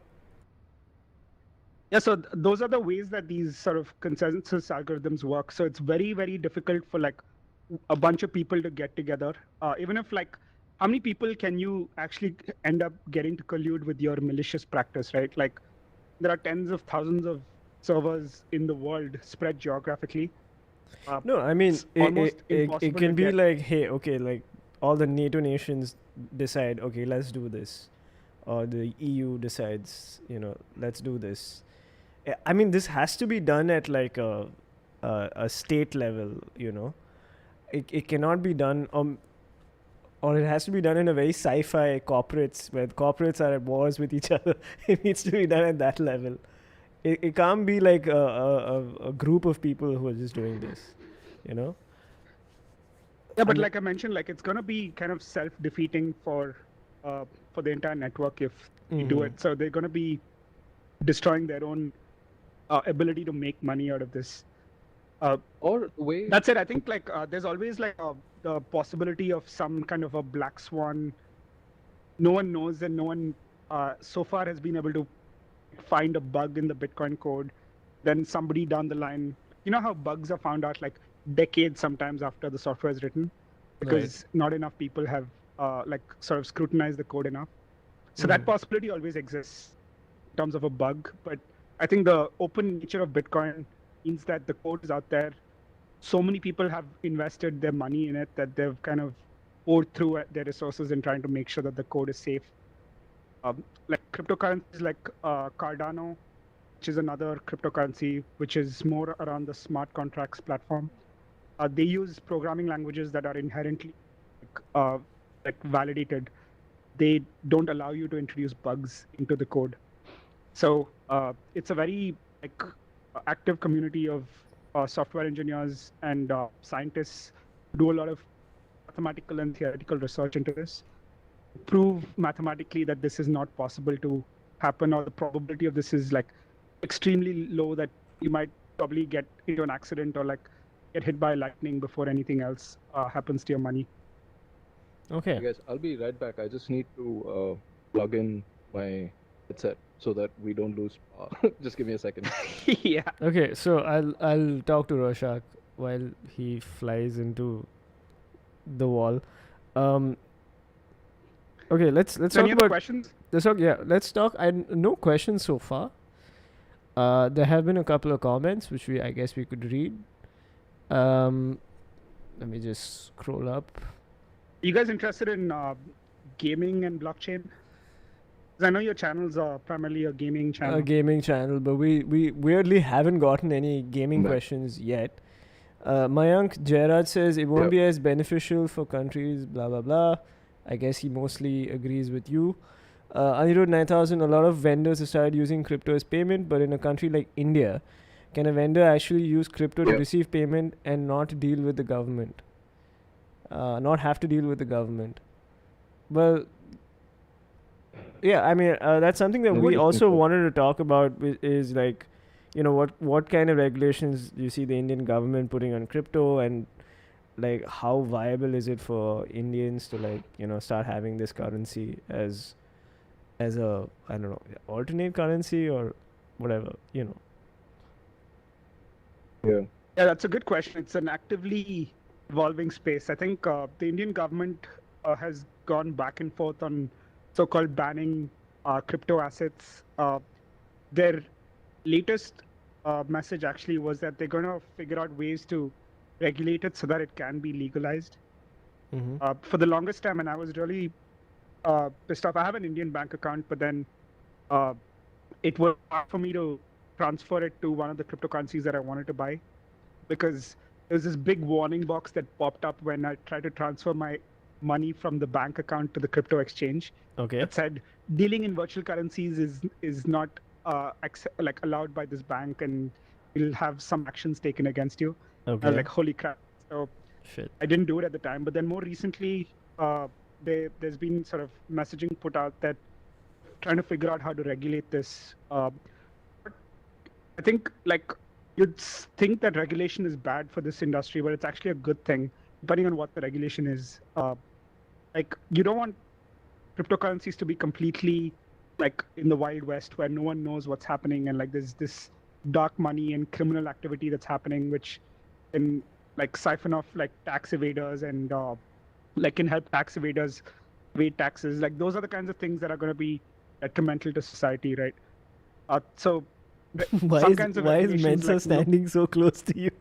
Yeah, so those are the ways that these sort of consensus algorithms work. So it's very, very difficult for like a bunch of people to get together. Even if like, how many people can you actually end up getting to collude with your malicious practice, right? Like there are tens of thousands of servers in the world spread geographically. No, I mean, It's almost it impossible can to be get. like, hey, okay, like all the NATO nations decide, okay, let's do this. Or the EU decides, let's do this. I mean, this has to be done at like a state level, It cannot be done, or it has to be done in a very sci-fi corporates, where corporates are at wars with each other. It needs to be done at that level. It can't be like a group of people who are just doing this, Yeah, but like I mentioned, like it's gonna be kind of self-defeating for the entire network if you do it. So they're gonna be destroying their own ability to make money out of this. Or the way. That's it. I think like there's always like the possibility of some kind of a black swan. No one knows, and no one so far has been able to find a bug in the Bitcoin code. Then somebody down the line, you know how bugs are found out like decades sometimes after the software is written, because not enough people have like sort of scrutinized the code enough. So that possibility always exists in terms of a bug. But I think the open nature of Bitcoin means that the code is out there. So many people have invested their money in it that they've kind of poured through their resources in trying to make sure that the code is safe. Like cryptocurrencies like Cardano, which is another cryptocurrency, which is more around the smart contracts platform. They use programming languages that are inherently like validated. They don't allow you to introduce bugs into the code. So it's a very like active community of software engineers and scientists who do a lot of mathematical and theoretical research into this, prove mathematically that this is not possible to happen, or the probability of this is like extremely low, that you might probably get into an accident or like get hit by lightning before anything else happens to your money. Okay. Guys, I'll be right back. I just need to plug in my headset so that we don't lose power. Just give me a second. Yeah. Okay, so I'll talk to Rorschach while he flies into the wall. Okay, let's talk Any other about questions? let's talk. No questions so far. There have been a couple of comments which I guess we could read. Let me just scroll up. You guys interested in gaming and blockchain? Because I know your channels are primarily a gaming channel. A gaming channel, but we weirdly haven't gotten any gaming questions yet. Mayank Jairaj says it won't be as beneficial for countries, blah blah blah. I guess he mostly agrees with you. Anirudh 9000, a lot of vendors have started using crypto as payment, but in a country like India, can a vendor actually use crypto to receive payment and not deal with the government? Not have to deal with the government? Well, yeah, I mean, that's something that we also wanted to talk about, is like, what kind of regulations do you see the Indian government putting on crypto, and like how viable is it for Indians to like, start having this currency as a, I don't know, alternate currency or whatever, Yeah. Yeah, that's a good question. It's an actively evolving space. I think the Indian government has gone back and forth on so-called banning crypto assets. Their latest message actually was that they're going to figure out ways to regulate it so that it can be legalized. For the longest time, and I was really pissed off. I have an Indian bank account, but then it was hard for me to transfer it to one of the cryptocurrencies that I wanted to buy, because there was this big warning box that popped up when I tried to transfer my money from the bank account to the crypto exchange. Okay. That said, dealing in virtual currencies is not like allowed by this bank, and you'll have some actions taken against you. Okay. I was like, holy crap! So Shit. I didn't do it at the time, but then more recently, there's been sort of messaging put out that trying to figure out how to regulate this. I think like you'd think that regulation is bad for this industry, but it's actually a good thing, depending on what the regulation is. Like you don't want cryptocurrencies to be completely like in the Wild West where no one knows what's happening, and like there's this dark money and criminal activity that's happening, which can like siphon off like tax evaders and like can help tax evaders evade taxes. Like those are the kinds of things that are going to be detrimental to society, right? So Why some is kinds of why is regulations, Mensa like, standing so close to you?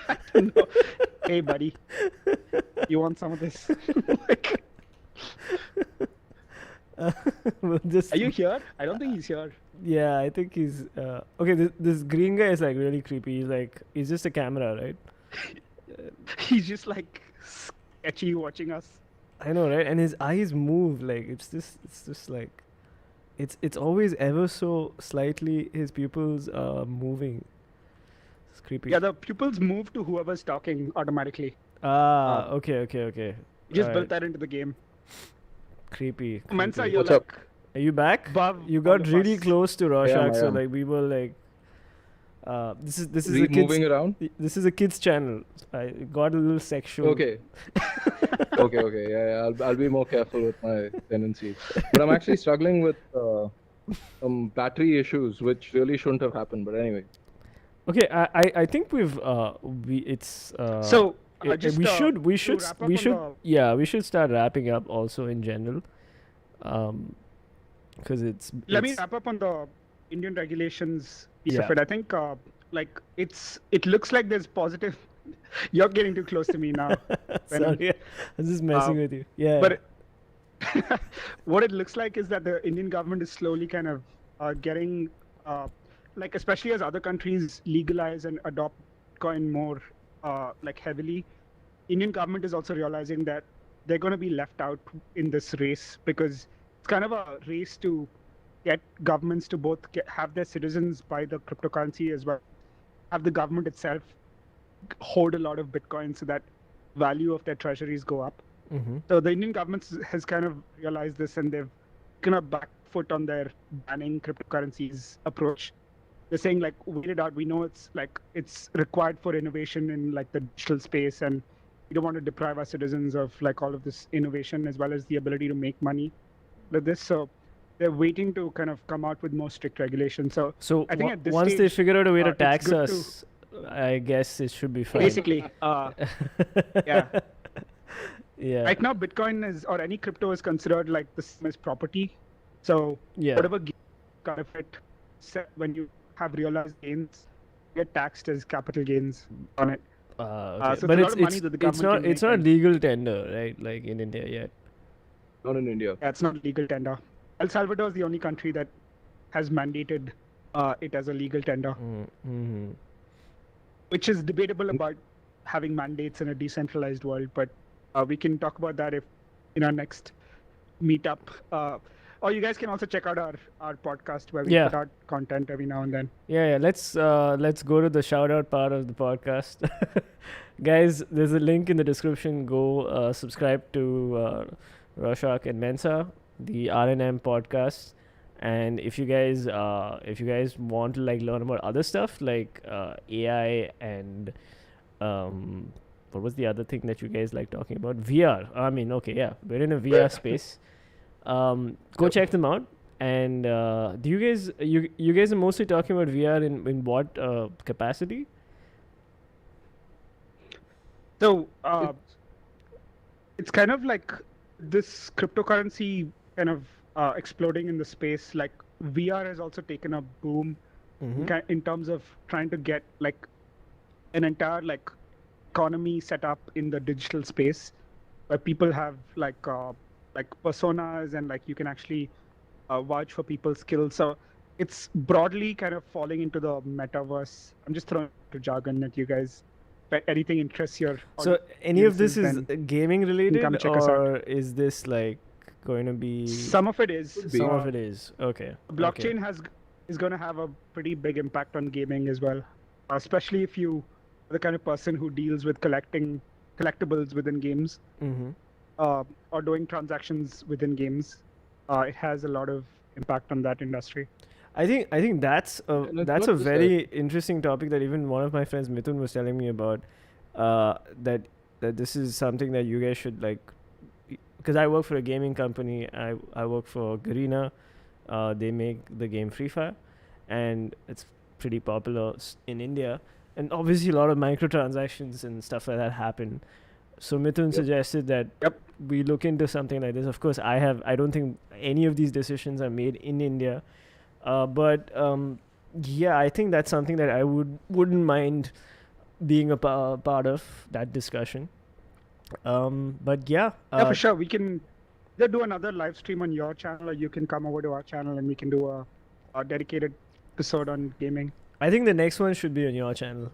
I don't know. Hey, buddy, you want some of this? Like, We'll just are you here? I don't think he's here. Yeah, I think he's okay. This green guy is like really creepy. He's just a camera, right? He's just like sketchy watching us. I know, right? And his eyes move like it's just like it's always ever so slightly his pupils are moving. It's creepy. Yeah, the pupils move to whoever's talking automatically. Okay. You just Alright. built that into the game. Creepy. Mensa, creepy. you're What's up? like Are you back? above You all got of really us. close to Rorschach, I am. so like we were like, this is Is a he kids moving around? this is a kids channel. I got a little sexual. Okay. okay. Yeah. I'll be more careful with my tendencies. But I'm actually struggling with some battery issues, which really shouldn't have happened. But anyway. Okay, I think we've it's So we should we should start wrapping up also in general, because let me wrap up on the Indian regulations piece Yeah. of it. I think like it looks like there's positive. You're getting too close to me now. Sorry, I'm just messing with you. Yeah, But what it looks like is that the Indian government is slowly kind of getting, like especially as other countries legalize and adopt Bitcoin more like heavily, Indian government is also realizing that they're going to be left out in this race, because it's kind of a race to get governments to both have their citizens buy the cryptocurrency as well, have the government itself hold a lot of Bitcoin so that value of their treasuries go up. So the Indian government has kind of realized this, and they've kind of back foot on their banning cryptocurrencies approach. They're saying like, wait it out. We know it's required for innovation in like the digital space, and we don't want to deprive our citizens of like all of this innovation as well as the ability to make money with this. So they're waiting to kind of come out with more strict regulations. So I think at this once they stage, figure out a way to it's tax good us, I guess it should be fine. basically, yeah. Yeah. Right now, Bitcoin or any crypto is considered like the same as property. So Yeah. whatever kind of it, when you have realized gains, you get taxed as capital gains on it. Okay. So But it's a lot of money that the government can it's make, not and- legal tender, right? Like in India yet. Not in India. Yeah, it's not legal tender. El Salvador is the only country that has mandated it as a legal tender, Mm-hmm. which is debatable about having mandates in a decentralized world. But we can talk about that if in our next meetup. Or you guys can also check out our podcast where we Yeah. put out content every now and then. Yeah. Let's go to the shout out part of the podcast. Guys, there's a link in the description. Go subscribe to Rorschach and Mensa, the R&M podcast. And if you guys want to like learn about other stuff like AI and what was the other thing that you guys like talking about? VR. I mean, okay, yeah, we're in a VR space. Go check them out. And do you guys are mostly talking about VR in what capacity? So it's kind of like this cryptocurrency kind of exploding in the space. Like VR has also taken a boom in terms of trying to get like an entire like economy set up in the digital space where people have like personas and like you can actually vouch for people's skills. So it's broadly kind of falling into the metaverse. I'm just throwing to jargon at you guys. If anything interests your So any of this is then gaming related, come check us out. or is this like going to be? Some of it is. Some of it is. Okay. Blockchain is going to have a pretty big impact on gaming as well, especially if you are the kind of person who deals with collecting collectibles within games, or doing transactions within games. It has a lot of impact on that industry. I think that's And it's that's not a just very interesting topic that even one of my friends Mithun was telling me about. That this is something that you guys should like, because I work for a gaming company. I work for Garena. They make the game Free Fire, and it's pretty popular in India. And obviously, a lot of microtransactions and stuff like that happen. So Mithun suggested that we look into something like this. Of course, I don't think any of these decisions are made in India, but yeah, I think that's something that I wouldn't mind being a part of that discussion. But yeah, Yeah, for sure. We can either do another live stream on your channel, or you can come over to our channel and we can do a dedicated episode on gaming. I think the next one should be on your channel.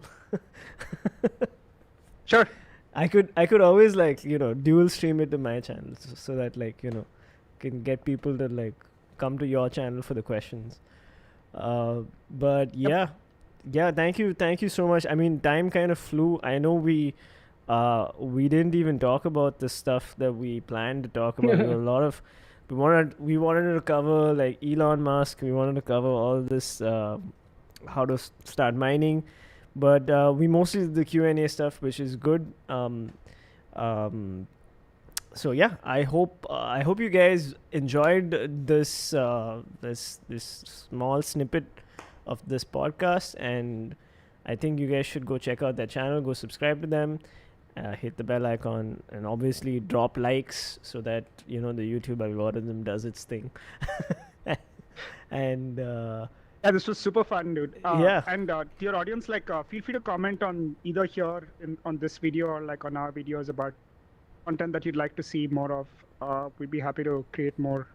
Sure. I could always like dual stream it to my channel so that like can get people to like come to your channel for the questions. But yeah, thank you so much. I mean, time kind of flew. I know we didn't even talk about the stuff that we planned to talk about. There were a lot of we wanted to cover like Elon Musk. We wanted to cover all this how to start mining, but we mostly did the Q&A stuff, which is good. So yeah, I hope you guys enjoyed this small snippet of this podcast, and I think you guys should go check out their channel, go subscribe to them, hit the bell icon, and obviously drop likes so that the YouTube algorithm does its thing. And yeah, this was super fun, dude. Yeah. And to your audience, like, feel free to comment on either here on this video or like on our videos about content that you'd like to see more of. We'd be happy to create more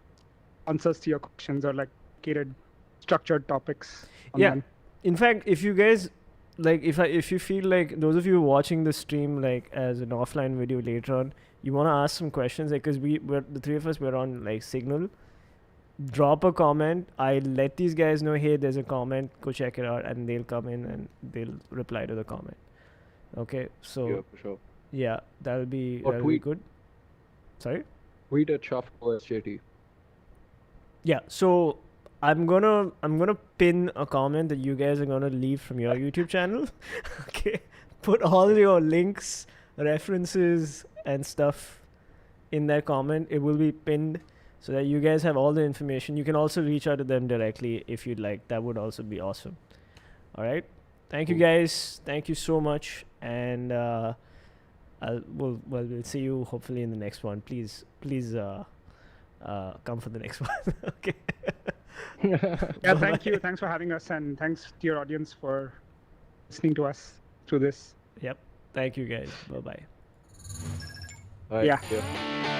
answers to your questions or like created structured topics on them. In fact, if you guys like, if you feel like those of you watching the stream like as an offline video later on, you want to ask some questions, like, because we're the three of us were on like Signal. Drop a comment. I let these guys know, hey, there's a comment, go check it out, and they'll come in and they'll reply to the comment. Okay, so Yeah, for sure. yeah, that'll be tweet. good. Sorry. Tweet at ShaftOSJT. Yeah, so I'm gonna pin a comment that you guys are gonna leave from your YouTube channel. Okay, put all your links, references, and stuff in that comment. It will be pinned so that you guys have all the information. You can also reach out to them directly if you'd like. That would also be awesome. All right, thank you guys. Thank you so much, and we'll see you hopefully in the next one. Please come for the next one. Okay. Yeah, thank you. Thanks for having us, and thanks to your audience for listening to us through this. Yep. Thank you guys. Bye-bye. Bye. Yeah. Yeah.